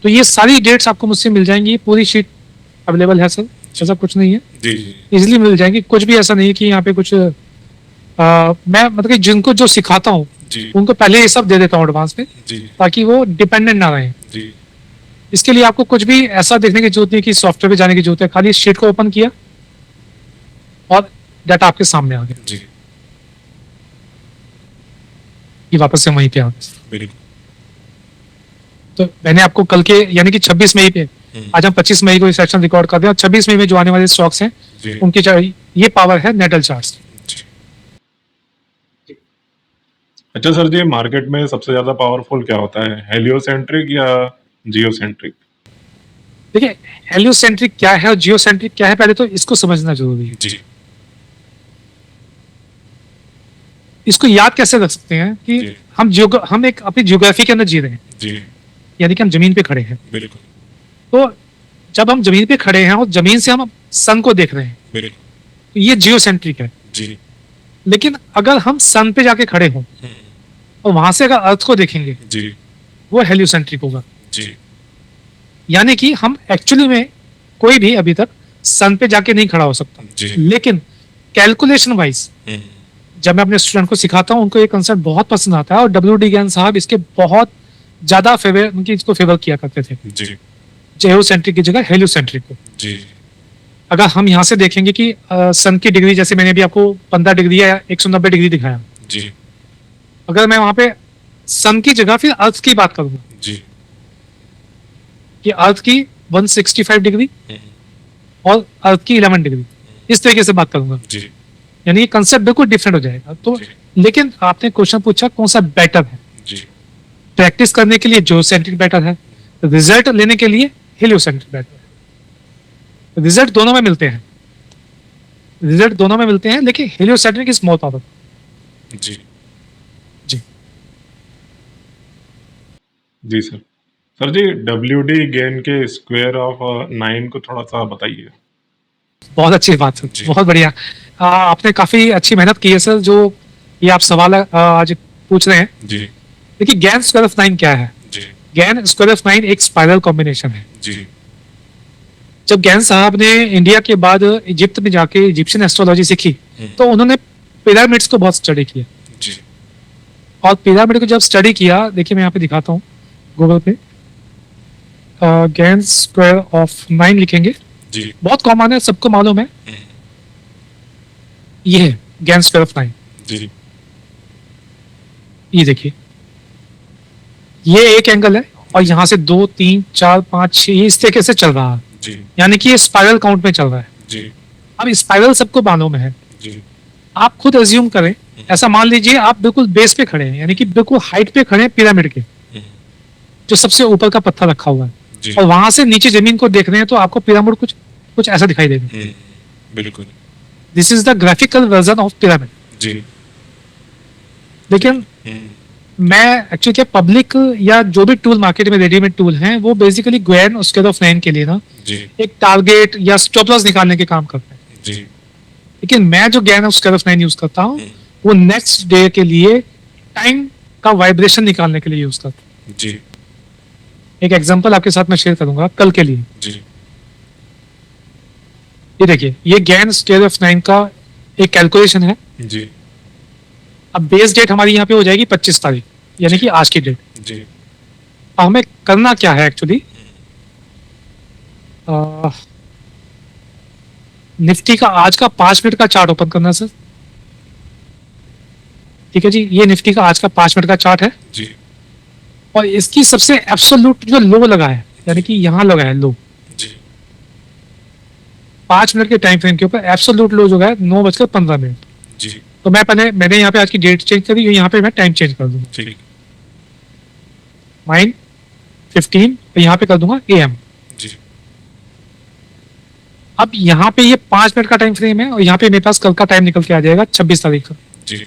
तो ये सारी डेट्स आपको मुझसे मिल जाएंगी, पूरी शीट अवेलेबल है सर, ऐसा कुछ नहीं है, जी जी इजिली मिल जाएंगी। कुछ भी ऐसा नहीं है कि यहाँ पे कुछ मैं मतलब कि जिनको जो सिखाता हूँ जी उनको पहले ये सब दे देता हूँ एडवांस में, जी ताकि वो डिपेंडेंट ना रहे। जी इसके लिए आपको कुछ भी ऐसा देखने की जरूरत नहीं कि सॉफ्टवेयर पे जाने की जरूरत है, खाली इस शीट को ओपन किया और डाटा आपके सामने आ गया, जी ये वापस से वहीं पे आ गया। बिल्कुल। तो मैंने आपको कल के यानी कि 26 मई पे, आज हम 25 मई को ये सेशन रिकॉर्ड कर रहे हैं, और 26 मई में जो आने वाले स्टॉक्स हैं जी उनकी ये पावर है नेटल चार्ट्स। जी अच्छा सर जी, मार्केट में सबसे ज्यादा पावरफुल क्या होता है, हेलियोसेंट्रिक या जियोसेंट्रिक? देखिए, हेलियोसेंट्रिक क्या है और जियोसेंट्रिक क्या है, पहले तो इसको समझना जरूरी है। जी इसको याद कैसे रख सकते हैं कि जी हम एक अपनी जियोग्राफी के अंदर जी रहे हैं, जी यानी कि हम जमीन पे खड़े हैं। बिल्कुल तो जब हम जमीन पे खड़े हैं और जमीन से हम सन को देख रहे हैं, बिल्कुल तो ये जियोसेंट्रिक है। जी लेकिन अगर हम सन पे जाके खड़े हों और वहां से अगर अर्थ को देखेंगे, जी वो हेलियोसेंट्रिक होगा। जी यानी कि हम एक्चुअली में कोई भी अभी तक सन पे जाके नहीं खड़ा हो सकता, जी लेकिन कैलकुलेशन वाइज जब मैं अपने स्टूडेंट को सिखाता हूँ उनको ये कंसेप्ट बहुत पसंद आता है, और डब्ल्यू.डी. गैन साहब इसके बहुत ज्यादा फेवर, उनकी इसको फेवर किया करते थे, जी जियोसेंट्रिक की जगह हेलियोसेंट्रिक को। जी अगर हम यहाँ से देखेंगे कि सन की डिग्री, जैसे मैंने अभी आपको 15 डिग्री या 190 डिग्री दिखाया, जी अगर मैं वहां पे सन की जगह फिर अर्थ की बात करूंगा जी कि अर्थ की 165 डिग्री और अर्थ की 11 डिग्री, इस तरीके से बात करूंगा, जी यानी ये कंसेप्ट बिल्कुल डिफरेंट हो जाएगा। तो जी। लेकिन आपने क्वेश्चन पूछा कौन सा बेटर है, जी प्रैक्टिस करने के लिए जियोसेंट्रिक बेटर है, रिजल्ट लेने के लिए हेलियोसेंट्रिक बेटर है। रिजल्ट दोनों में मिलते हैं, रिजल्ट दोनों में मिलते हैं, लेकिन हेलियोसेंट्रिक इज मोर पावरफुल। जी जी जी सर। सर जी, डब्ल्यू.डी. गेन के स्क्वायर ऑफ 9 को थोड़ा सा बताइए। बहुत अच्छी बात है, जी। बहुत बढ़िया। आपने काफी अच्छी मेहनत की है सर, जो ये आप सवाल आज पूछ रहे हैं। जी देखिए, गैन स्क्वायर ऑफ 9 क्या है? जी गैन स्क्वायर ऑफ 9 एक स्पाइरल कॉम्बिनेशन है। जी जब गैन साहब ने इंडिया के बाद इजिप्ट में जाके इजिप्शियन एस्ट्रोलॉजी सीखी, तो उन्होंने पिरामिड्स को बहुत स्टडी किया, जी और पिरामिड को जब स्टडी किया, देखिए मैं यहाँ पे दिखाता हूँ गूगल पे, गैन स्क्वायर ऑफ 9 लिखेंगे, जी बहुत कॉमन है, सबको मालूम है, ये है गैन स्क्वायर ऑफ 9। जी ये देखिए, ये एक एंगल है, और यहाँ से 2 3 4 5 6 ये इस तरीके से चल रहा है, जी यानी कि ये स्पाइरल काउंट में चल रहा है। जी अब स्पाइरल सबको मालूम है, जी आप खुद एज्यूम करें, ऐसा मान लीजिए आप बिल्कुल बेस पे खड़े हैं, यानी कि बिल्कुल हाइट पे खड़े हैं पिरामिड के, जो सबसे ऊपर का पत्थर रखा हुआ है, जी और वहां से नीचे जमीन को देख रहे हैं, तो आपको पिरामिड कुछ कुछ ऐसा दिखाई देगा। बिल्कुल this is the graphical version of pyramid. जी लेकिन मैं एक्चुअली क्या, पब्लिक या जो भी टूल मार्केट में रेडीमेड टूल हैं, वो बेसिकली गैन स्क्वायर ऑफ 9 के लिए ना जी एक टारगेट या स्टॉप लॉस निकालने के काम करते हैं। जी लेकिन मैं जो गैन स्क्वायर ऑफ 9 यूज करता हूँ, वो नेक्स्ट डे के लिए टाइम का वाइब्रेशन निकालने के लिए यूज करता हूँ। जी एक एग्जांपल आपके साथ मैं शेयर करूंगा कल के लिए। जी ये देखिए, ये गैन स्क्वायर ऑफ 9 का एक कैलकुलेशन है। जी अब बेस डेट हमारी यहाँ पे हो जाएगी 25 तारीख, यानी कि आज की डेट। जी अब हमें करना क्या है एक्चुअली, निफ्टी का आज का 5 मिनट का चार्ट ओपन करना है सर। ठीक है जी, ये निफ्टी का आज का 5 मिनट का चार्ट है, जी और इसकी सबसे एब्सोल्यूट जो लो लगा है, यानी कि यहाँ लगा है लो, जी 5 मिनट के टाइम फ्रेम के ऊपर एब्सोल्यूट लो जो है 9:15। जी तो मैंने यहाँ पे आज की डेट चेंज करी, यहाँ पे मैं टाइम चेंज कर दूंगा, ठीक 9:15, और यहाँ पे कर दूंगा AM। जी अब यहाँ पे ये 5 मिनट का टाइम फ्रेम है, और यहाँ पे मेरे पास कल का टाइम निकल के आ जाएगा 26 तारीख का, जी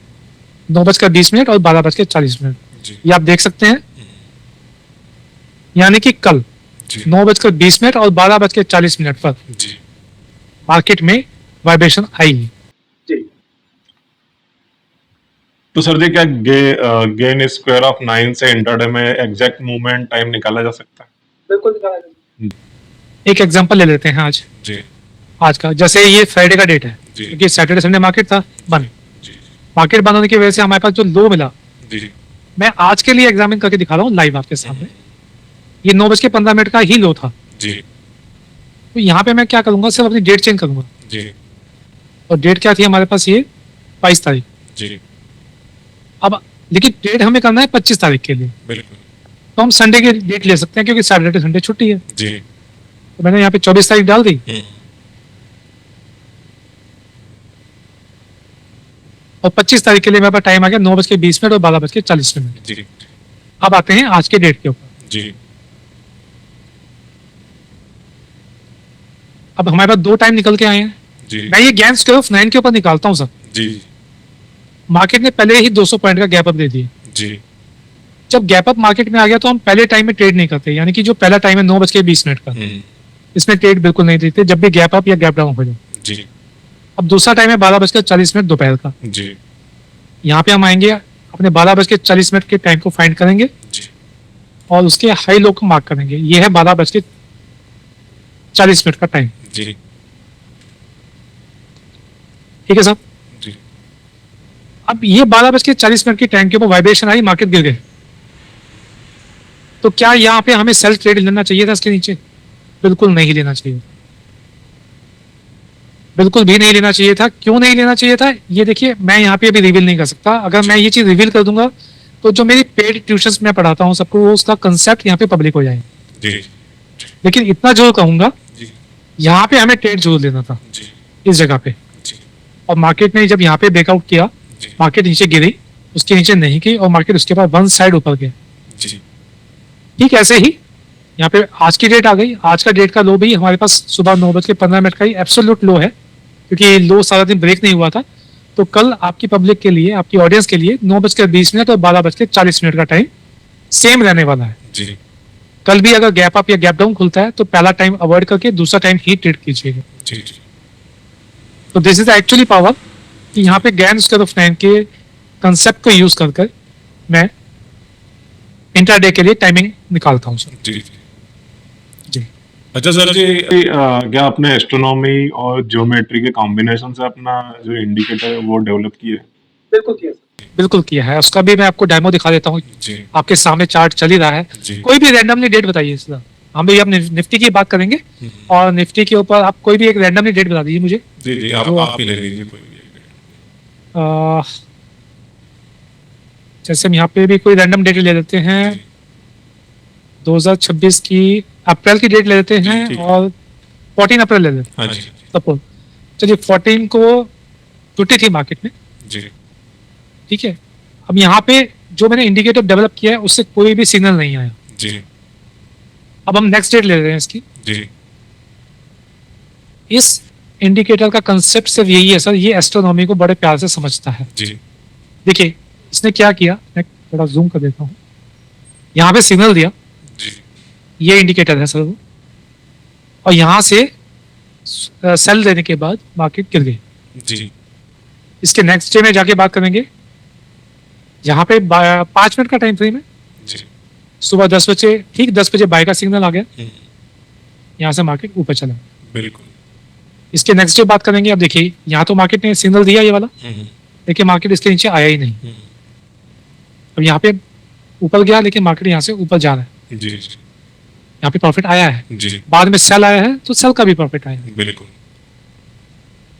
9:20 और 12:40। जी ये आप देख सकते हैं, यानी कि कल जी 9:20 और 12:40 पर जी मार्केट में वाइब्रेशन आई है। तो सर जी क्या गेन स्क्वायर ऑफ 9 से इंट्राडे में एग्जैक्ट मूवमेंट टाइम निकाला जा सकता है? बिल्कुल निकाला जा सकता है। एक एग्जांपल ले लेते हैं आज जी आज का, जैसे ये फ्राइडे का डेट है, जी क्योंकि सैटरडे संडे मार्केट था बंद। जी मार्केट बंद होने की वजह से हमारे पास जो लो मिला, जी मैं आज के लिए एग्जामिन करके दिखा रहा हूँ लाइव आपके सामने। ये 9:15 का ही लो था। जी तो यहाँ पे मैं क्या करूंगा, सिर्फ अपनी डेट चेंज करूंगा। जी और डेट क्या थी हमारे पास, ये 22 तारीख। जी अब लेकिन डेट हमें करना है 25 तारीख के लिए, बिल्कुल तो हम संडे की डेट ले सकते हैं, क्योंकि सैटरडे संडे छुट्टी है। जी तो मैंने यहाँ पे 24 तारीख डाल दी, और 25 तारीख के लिए मेरे पास टाइम आ गया 9:20 और 12:40। जी अब आते हैं आज के डेट के ऊपर। जी अब हमारे पास दो टाइम निकल के आए हैं। जी मैं ये गैन स्क्वायर ऑफ 9 के ऊपर निकालता हूँ सर। जी मार्केट ने पहले ही 200 पॉइंट का गैप अप दे दिया। जी जब गैप अप मार्केट में आ गया तो हम पहले टाइम में ट्रेड नहीं करते, यानी कि जो पहला टाइम है 9:20 का, इसमें ट्रेड बिल्कुल नहीं देते जब भी गैप अप या गैप डाउन हो जाए। जी अब दूसरा टाइम है 12:40 दोपहर का। जी यहाँ पे हम आएंगे, अपने 12:40 के टाइम को फाइंड करेंगे जी और उसके हाई लो को मार्क करेंगे। ये है 12:40 का टाइम। जी ठीक है सर। जी अब ये 12:40 की टाइम के ऊपर वाइब्रेशन आई, मार्केट गिर गए, तो क्या यहाँ पे हमें सेल ट्रेड लेना चाहिए था इसके नीचे? बिल्कुल नहीं लेना चाहिए, बिल्कुल भी नहीं लेना चाहिए था। क्यों नहीं लेना चाहिए था, ये देखिए मैं यहाँ पे अभी रिवील नहीं कर सकता। अगर मैं ये चीज रिवील कर दूंगा तो जो मेरी पेड ट्यूशंस में पढ़ाता हूँ सबको, वो उसका कंसेप्ट यहाँ पे पब्लिक हो जाएगा। जी लेकिन इतना जरूर कहूंगा, जी यहाँ पे हमें ट्रेड जरूर लेना था जी इस जगह पे। जी और मार्केट ने जब यहाँ पे ब्रेकआउट किया, जी मार्केट नीचे गिरी, उसके नीचे नहीं गई और मार्केट उसके बाद वन साइड ऊपर गया। जी ठीक ऐसे ही यहाँ पे आज की डेट आ गई। आज का डेट का लो भी हमारे पास सुबह 9:15 का ही एब्सोल्यूट लो है, क्योंकि लो सारा दिन ब्रेक नहीं हुआ था। तो कल आपकी पब्लिक के लिए, आपकी ऑडियंस के लिए 9:20 और 12:40 का टाइम सेम रहने वाला है। जी कल भी अगर गैप अप या गैप डाउन खुलता है तो पहला टाइम अवॉइड करके दूसरा टाइम ही ट्रेड कीजिएगा। जी जी तो दिस इज एक्चुअली पावर कि यहाँ पे गैन स्क्वायर ऑफ 9 के कंसेप्ट को यूज कर मैं इंट्राडे के लिए टाइमिंग निकालता हूँ सर। जी जी अच्छा सर जी क्या आपने एस्ट्रोनॉमी और ज्योमेट्री के कॉम्बिनेशन से अपना जो इंडिकेटर है वो डेवलप किया है? बिल्कुल किया सर, बिल्कुल किया है। उसका भी मैं आपको डेमो दिखा देता हूँ। जी आपके सामने चार्ट चल ही रहा है। जी कोई भी रैंडमली डेट बताइए सर। हम भी अब निफ्टी की बात करेंगे और निफ्टी के ऊपर आप कोई भी एक रैंडमली डेट बता दीजिए मुझे। जी जी आप ही ले लीजिए कोई भी एक डेट। अह, जैसे हम यहाँ पे भी कोई रैंडम डेट ले लेते हैं, 2026 की अप्रैल की डेट ले लेते जी, हैं ठीक है। और 14 अप्रैल ले लेते हैं हाँ जी सपोज। चलिए 14 को छुट्टी थी मार्केट में, जी ठीक है। अब यहाँ पे जो मैंने इंडिकेटर डेवलप किया है उससे कोई भी सिग्नल नहीं आया। जी अब हम नेक्स्ट डेट ले रहे हैं इसकी। जी इस इंडिकेटर का कंसेप्ट सिर्फ यही है सर, ये एस्ट्रोनॉमी को बड़े प्यार से समझता है। जी देखिए इसने क्या किया, मैं थोड़ा जूम कर देता हूँ। यहाँ पे सिग्नल दिया, जी ये इंडिकेटर है सर वो, और यहाँ से सेल देने के बाद मार्केट गिर गई। जी इसके नेक्स्ट डे में जाके बात करेंगे। यहाँ पे 5 मिनट का टाइम फ्रेम है, जी सुबह 10 बजे, ठीक 10 बजे बाय का सिग्नल आ गया, हम्म, यहाँ से मार्केट ऊपर चला। बिल्कुल इसके नेक्स्ट डे बात करेंगे। अब देखिए यहाँ तो मार्केट ने सिग्नल दिया ये वाला, हम्म, लेकिन मार्केट इसके नीचे आया ही नहीं। हम्म, अब यहाँ पे ऊपर गया, लेकिन मार्केट यहाँ से ऊपर जा रहा है, जी यहाँ पे प्रॉफिट आया है। जी बाद में सेल आया है तो सेल का भी प्रॉफिट आया है। बिल्कुल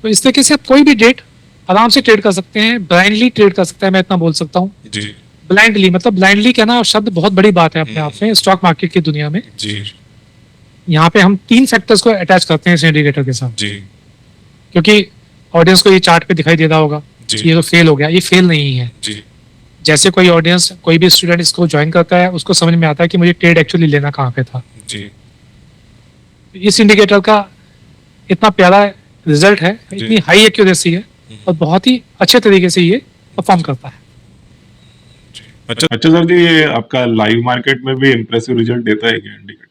तो इस तरीके से आप कोई भी डेट आराम से ट्रेड कर सकते हैं, ब्लाइंडली ट्रेड कर सकते हैं, मैं इतना बोल सकता हूँ। जी ब्लाइंडली मतलब ब्लाइंडली कहना शब्द बहुत बड़ी बात है अपने आप में स्टॉक मार्केट की दुनिया में। जी यहाँ पे हम 3 फैक्टर्स को अटैच करते हैं इस इंडिकेटर के साथ, जी क्योंकि ऑडियंस को ये चार्ट पे दिखाई दे रहा होगा जी ये तो फेल हो गया। ये फेल नहीं है। जी जैसे कोई ऑडियंस, कोई भी स्टूडेंट इसको ज्वाइन करता है, उसको समझ में आता है कि मुझे ट्रेड एक्चुअली लेना कहाँ पे था। जी इस इंडिकेटर का इतना प्यारा रिजल्ट है, जी। इतनी हाई एक्यूरेसी है और बहुत ही अच्छे तरीके से ये परफॉर्म करता है। अच्छा अच्छा सर जी, ये आपका लाइव मार्केट में भी इम्प्रेसिव रिजल्ट देता है क्या इंडिकेटर?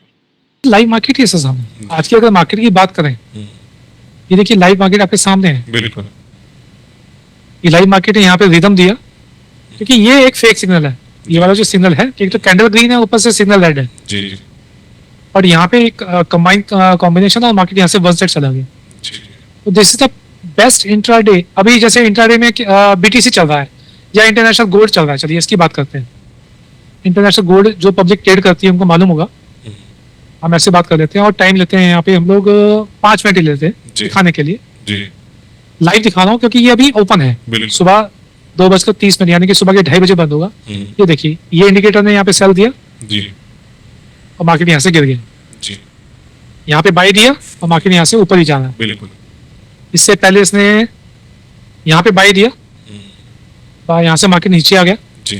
लाइव मार्केट ही है सर सामने। आज की अगर मार्केट की बात करें ये देखिए लाइव मार्केट आपके सामने है, बिल्कुल। ये लाइव मार्केट है, यहाँ पे रिदम दिया, क्योंकि ये एक फेक सिग्नल है। ये वाला जो सिग्नल है, एक तो कैंडल ग्रीन है, ऊपर से सिग्नल रेड है, जी जी और यहाँ पे एक कंबाइंड कॉम्बिनेशन और मार्केट यहाँ से वन साइड चला गया। जी तो this is the best intraday. अभी जैसे इंट्राडे में बीटीसी चल रहा है या इंटरनेशनल गोल्ड चल रहा है, चलिए इसकी बात करते हैं। इंटरनेशनल गोल्ड जो पब्लिक ट्रेड करती है उनको मालूम होगा, हम ऐसे बात कर लेते हैं और टाइम लेते हैं यहाँ पे हम लोग 5 मिनट ही लेते हैं जी। दिखाने के लिए। जी लाइव दिखा रहा हूँ क्योंकि ये अभी ओपन है, बिल्कुल। सुबह 2:30 यानी कि सुबह के 2:30 बजे बंद होगा। ये देखिए ये इंडिकेटर ने यहाँ पे सेल दिया जी और मार्केट यहाँ से गिर गया, जी यहाँ पे बाई दिया और मार्केट यहाँ से ऊपर ही जा रहा है। बिल्कुल। इससे पहले इसने यहाँ पे बाई दिया, यहाँ से मार्केट नीचे आ गया। जी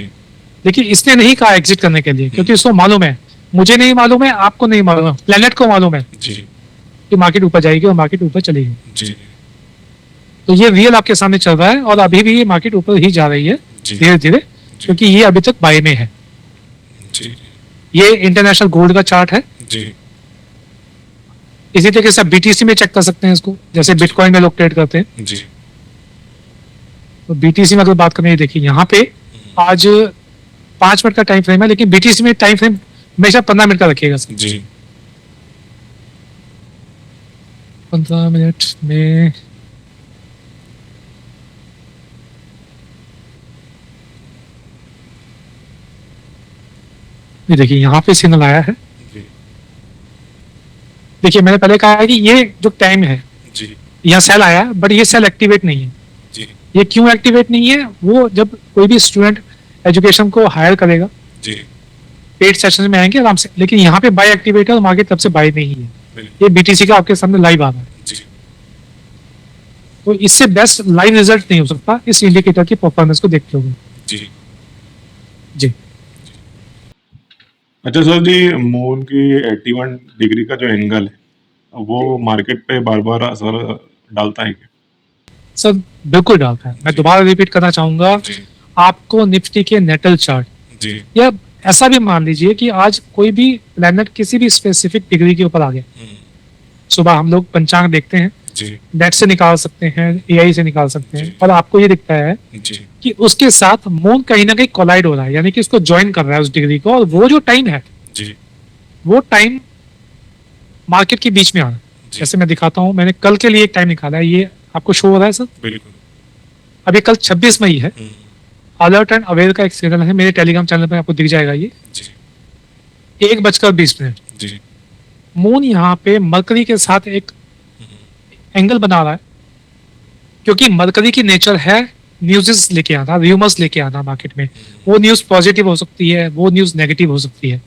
देखिए इसने नहीं कहा एग्जिट करने के लिए, क्योंकि उसको मालूम है, मुझे नहीं मालूम है, आपको नहीं मालूम है, प्लेनेट को मालूम है जी कि मार्केट ऊपर जाएगी और मार्केट ऊपर चलेगी। जी तो ये रियल आपके सामने चल रहा है और अभी भी ये मार्केट ऊपर ही जा रही है जी धीरे धीरे, क्योंकि ये अभी तक बाय में है। जी ये इंटरनेशनल गोल्ड का चार्ट है। जी इसी तरीके से आप बीटीसी में चेक कर सकते हैं इसको, जैसे बिटकॉइन में लोग ट्रेड करते हैं। जी तो बीटीसी में अगर बात करें, देखिए यहाँ पे आज 5 मिनट का टाइम फ्रेम है, लेकिन बीटीसी में टाइम फ्रेम हमेशा 15 मिनट का रखिएगा। जी 15 मिनट में ये देखिए यहाँ पे सिग्नल आया है। जी देखिए मैंने पहले कहा है कि ये जो टाइम है, जी यहाँ सेल आया है, बट ये सेल एक्टिवेट नहीं है। जी ये क्यों एक्टिवेट नहीं है? वो जब कोई भी स्टूडेंट एजुकेशन को हायर करेगा, जी पेड सेशन में आएंगे आराम से, लेकिन यहाँ पे बाय एक्टिवेट है और मार्केट तब से बाय नहीं है। बिल्कुल। ये बीटीसी का आपके सामने लाइव आ रहा है। जी तो इससे बेस्ट लाइव रिजल्ट नहीं हो सकता इस इंडिकेटर की परफॉर्मेंस को देखते हुए। जी जी अच्छा सर जी, मून की 81 डिग्री का जो एंगल है वो मार्केट पे बार बार असर डालता है क्या? सर बिल्कुल डालता है। मैं दोबारा रिपीट करना चाहूंगा, जी आपको निफ्टी के नेटल चार्ट जी या ऐसा भी मान लीजिए कि आज कोई भी प्लैनेट किसी भी स्पेसिफिक डिग्री के ऊपर आ गया, सुबह हम लोग पंचांग देखते हैं, जी नेट से निकाल सकते हैं, एआई से निकाल सकते हैं, जी। और आपको ये दिखता है जी कि उसके साथ मून कहीं ना कहीं कोलाइड हो रहा है, यानी कि उसको ज्वाइन कर रहा है उस डिग्री को, और वो जो टाइम है जी वो टाइम मार्केट के बीच में आ रहा है। जी। जैसे मैं दिखाता हूँ, मैंने कल के लिए एक टाइम निकाला है, ये आपको शो हो रहा है सर। बिल्कुल। अभी कल 26 मई है। अलर्ट एंड अवेयर का एक सिग्नल है, मेरे टेलीग्राम चैनल पर आपको दिख जाएगा। ये जी 1:20 जी मून यहाँ पे मरकरी के साथ एक एंगल बना रहा है, क्योंकि मरकरी की नेचर है न्यूज़ लेके आना, रूमर्स लेके आना मार्केट में। वो न्यूज़ पॉजिटिव हो सकती है, वो न्यूज़ नेगेटिव हो सकती है।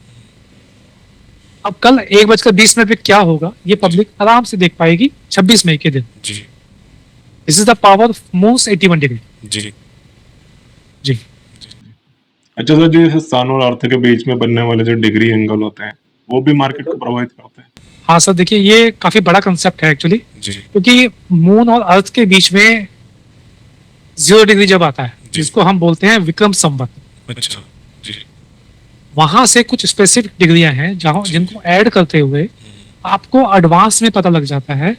अब कल 1:20 पे क्या होगा ये पब्लिक आराम से देख पाएगी 26 मई के दिन। जी this is the power of moons 81 degree. जी जी अच्छा सर जी, सन और अर्थ के बीच में बनने वाले जो डिग्री एंगल होते हैं वो भी मार्केट को प्रभावित करते हैं? हाँ सर, देखिए ये काफी बड़ा कंसेप्ट है एक्चुअली, जी क्योंकि मून और अर्थ के बीच में 0 डिग्री जब आता है, जी। जिसको हम बोलते हैं विक्रम संवत, अच्छा जी वहां से कुछ स्पेसिफिक डिग्रियां हैं जहां जिनको ऐड करते हुए आपको एडवांस में पता लग जाता है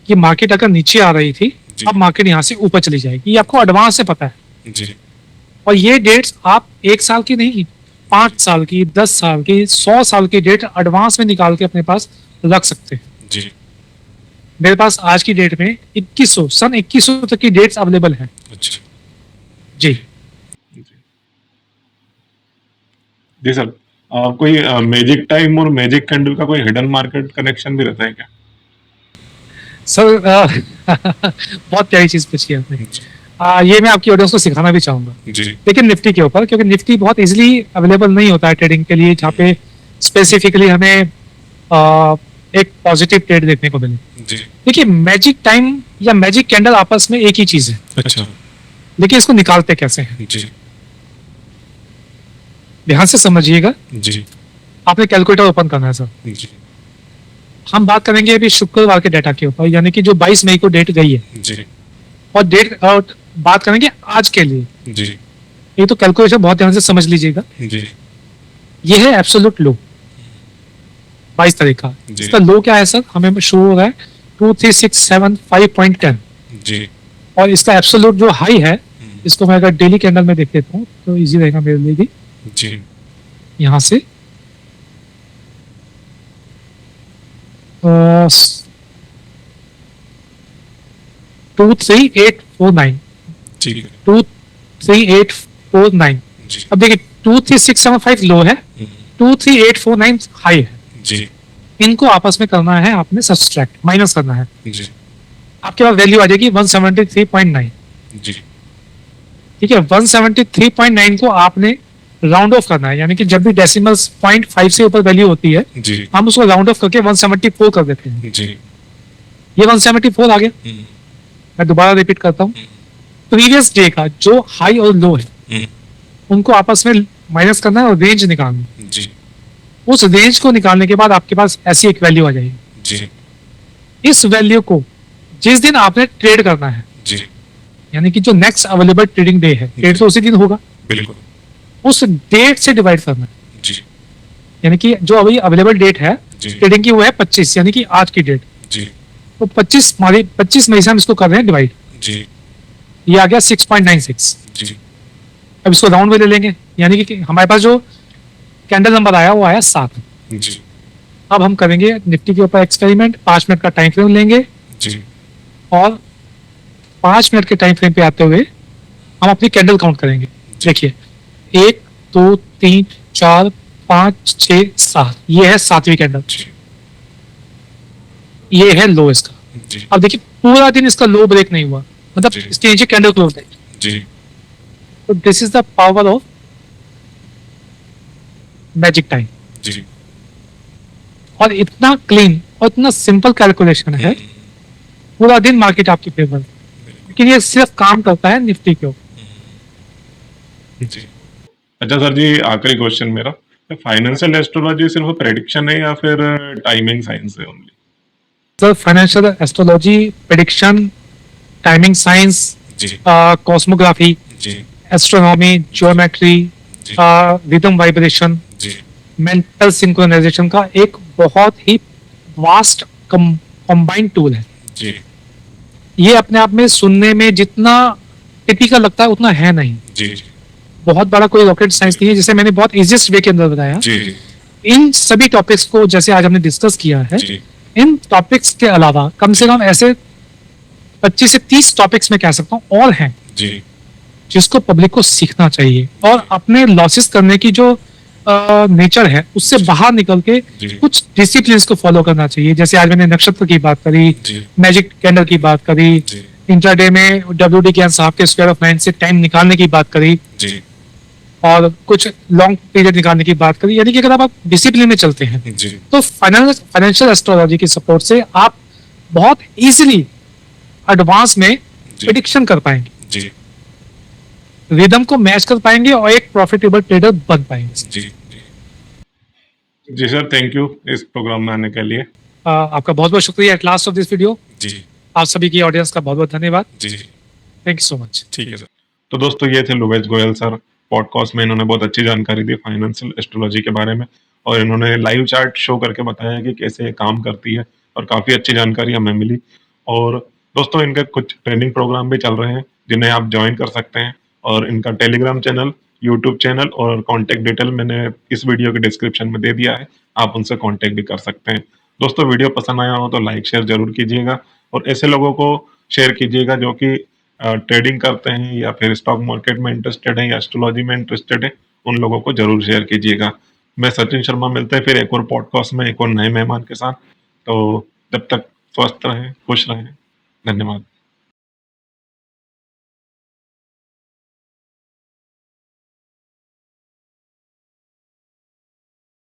कि मार्केट अगर नीचे आ रही थी, जी। अब मार्केट यहाँ से ऊपर चली जाएगी। ये आपको एडवांस से पता है। जी और ये डेट्स आप 1 साल की नहीं, 5 साल की, 10 साल की, 100 साल की डेट एडवांस में निकाल के अपने पास रख सकते हैं। जी मेरे पास आज की डेट में 2100 सन 2100 तक की डेट्स अवेलेबल हैं। अच्छा जी जी सर, कोई मैजिक टाइम और मैजिक कैंडल का कोई हिडन मार्केट कनेक्शन भी रहता है क्या? सर बहुत प्यारी चीज पूछी है आपने। जी ये मैं आपकी ऑडियंस को सिखाना भी चाहूंगा, जी लेकिन निफ्टी के ऊपर, क्योंकि निफ्टी बहुत इजीली अवेलेबल नहीं होता है ट्रेडिंग के लिए, जहाँ पे स्पेसिफिकली हमें एक पॉजिटिव ट्रेड देखने को मिले। जी देखिए मैजिक टाइम या मैजिक कैंडल आपस में एक ही चीज है, अच्छा लेकिन इसको निकालते कैसे हैं, जी ध्यान से समझिएगा। जी आपने कैलकुलेटर ओपन करना है सर। जी हम बात करेंगे अभी शुक्रवार के डेटा के ऊपर, यानी कि जो 22 मई को डेट गई है, जी और डेट और बात करेंगे आज के लिए। जी ये तो कैलकुलेशन बहुत ध्यान से समझ लीजिएगा। जी ये है एब्सोल्यूट लो 22 तारीख का। जी। इसका लो क्या है सर? हमें शो हो रहा है 2367.5.10 जी और इसका एब्सोल्यूट जो हाई है, इसको मैं अगर डेली कैंडल में देख लेता हूँ तो इजी रहेगा मेरे लिए भी। जी यहाँ से 23849 ठीक है 23849। जी अब देखिए 23675 लो है, 23849 हाई है। जी इनको आपस में करना है, आपने सब्सट्रैक्ट माइनस करना है। जी आपके पास वैल्यू आ जाएगी 173.9। जी ठीक है, 173.9 को आपने राउंड ऑफ करना है, यानी कि जब भी डेसिमल 0.5 से ऊपर वैल्यू होती है जी हम उसको राउंड ऑफ करके 174 कर देते हैं। जी ये 174 आ गया। हम्म, मैं दोबारा रिपीट करता हूँ, प्रीवियस डे का जो हाई और लो है हम्म, उनको आपस में माइनस करना है और रेंज निकालनी है। जी उस रेंज को निकालने के बाद आपके पास ऐसी एक वैल्यू आ जाएगी। जी इस वैल्यू को जिस दिन आपने ट्रेड करना है, जी यानी कि जो नेक्स्ट अवेलेबल ट्रेडिंग डे है, ट्रेड तो उसी दिन होगा, बिल्कुल उस डेट से डिवाइड करना है। जी यानी कि जो अभी अवेलेबल डेट है जी ट्रेडिंग की वो है 25, यानी कि आज की डेट। जी तो 25 मई से हम इसको कर रहे हैं डिवाइड। जी ये आ गया 6.96। जी अब इसको राउंड में ले लेंगे, यानी कि हमारे पास जो कैंडल नंबर आया वो आया 7। जी अब हम करेंगे निफ्टी के ऊपर एक्सपेरिमेंट। 5 मिनट का टाइम फ्रेम लेंगे जी और 5 मिनट के टाइम फ्रेम पे आते हुए हम अपनी कैंडल काउंट करेंगे। देखिए 1 2 3 4 5 6 7, ये है 7वीं कैंडल, जी ये है लो इसका। जी अब देखिए पूरा दिन इसका लो ब्रेक नहीं हुआ, मतलब जी। इसके नीचे कैंडल क्लोज है। जी तो this is the power of magic time. जी और इतना क्लीन और इतना सिंपल कैलकुलेशन है, पूरा दिन मार्केट आपकी फेवर है, लेकिन ये सिर्फ काम करता है निफ्टी के ऊपर। जी अच्छा सर जी, आखिरी क्वेश्चन मेरा, फाइनेंशियल एस्ट्रोलॉजी सिर्फ प्रेडिक्शन है या फिर टाइमिंग साइंस है only? Sir financial astrology, prediction, timing science, जी कॉस्मोग्राफी, जी एस्ट्रोनॉमी, ज्योमेट्री, जी रिदम वाइब्रेशन, जी मेंटल सिंक्रोनाइजेशन का एक बहुत ही वास्ट कंबाइंड टूल है। जी ये अपने आप में सुनने में जितना टिपिकल लगता है उतना है नहीं, जी बहुत बड़ा कोई रॉकेट साइंस नहीं है, जिसे मैंने बहुत इजीएस्ट वे के अंदर बताया। जी इन सभी टॉपिक्स को जैसे आज हमने डिस्कस किया है, जी इन टॉपिक्स के अलावा कम से कम ऐसे 25 से 30 टॉपिक्स में कह सकता हूँ और हैं जी जिसको पब्लिक को सीखना चाहिए और अपने लॉसेस करने की जो नेचर है उससे बाहर निकल के जी कुछ डिसिप्लिन को फॉलो करना चाहिए। जैसे आज मैंने नक्षत्र की बात करी, जी मैजिक कैंडल की बात करी, जी इंट्राडे में डब्ल्यूडी ज्ञान साहब के स्क्वायर ऑफ 9 से टाइम निकालने की बात करी जी और कुछ लॉन्ग पीरियड निकालने की बात करी। यानी कि अगर आप डिसिप्लिन में चलते हैं जी तो फाइनेंशियल एस्ट्रोलॉजी की सपोर्ट से आप बहुत इजीली एडवांस में प्रिडिक्शन कर पाएंगे, जी रिदम को मैच कर पाएंगे और एक प्रॉफिटेबल ट्रेडर बन पाएंगे। जी जी सर, थैंक यू इस प्रोग्राम में आने के लिए। आपका बहुत बहुत शुक्रिया। At last of this video जी आप सभी की ऑडियंस का बहुत बहुत धन्यवाद। जी थैंक यू सो मच। ठीक है सर। तो दोस्तों, ये थे लुवेज गोयल सर। पॉडकास्ट में इन्होंने बहुत अच्छी जानकारी दी फाइनेंशियल एस्ट्रोलॉजी के बारे में, और इन्होंने लाइव चार्ट शो करके बताया कि कैसे ये काम करती है, और काफ़ी अच्छी जानकारी हमें मिली। और दोस्तों, इनके कुछ ट्रेनिंग प्रोग्राम भी चल रहे हैं जिन्हें आप ज्वाइन कर सकते हैं, और इनका टेलीग्राम चैनल, यूट्यूब चैनल और कॉन्टैक्ट डिटेल मैंने इस वीडियो के डिस्क्रिप्शन में दे दिया है, आप उनसे कॉन्टैक्ट भी कर सकते हैं। दोस्तों, वीडियो पसंद आया हो तो लाइक शेयर जरूर कीजिएगा, और ऐसे लोगों को शेयर कीजिएगा जो कि ट्रेडिंग करते हैं या फिर स्टॉक मार्केट में इंटरेस्टेड हैं या एस्ट्रोलॉजी में इंटरेस्टेड है, उन लोगों को जरूर शेयर कीजिएगा। मैं सचिन शर्मा, मिलते हैं फिर एक और पॉडकास्ट में एक और नए मेहमान के साथ। तो जब तक स्वस्थ रहें, खुश रहें। धन्यवाद।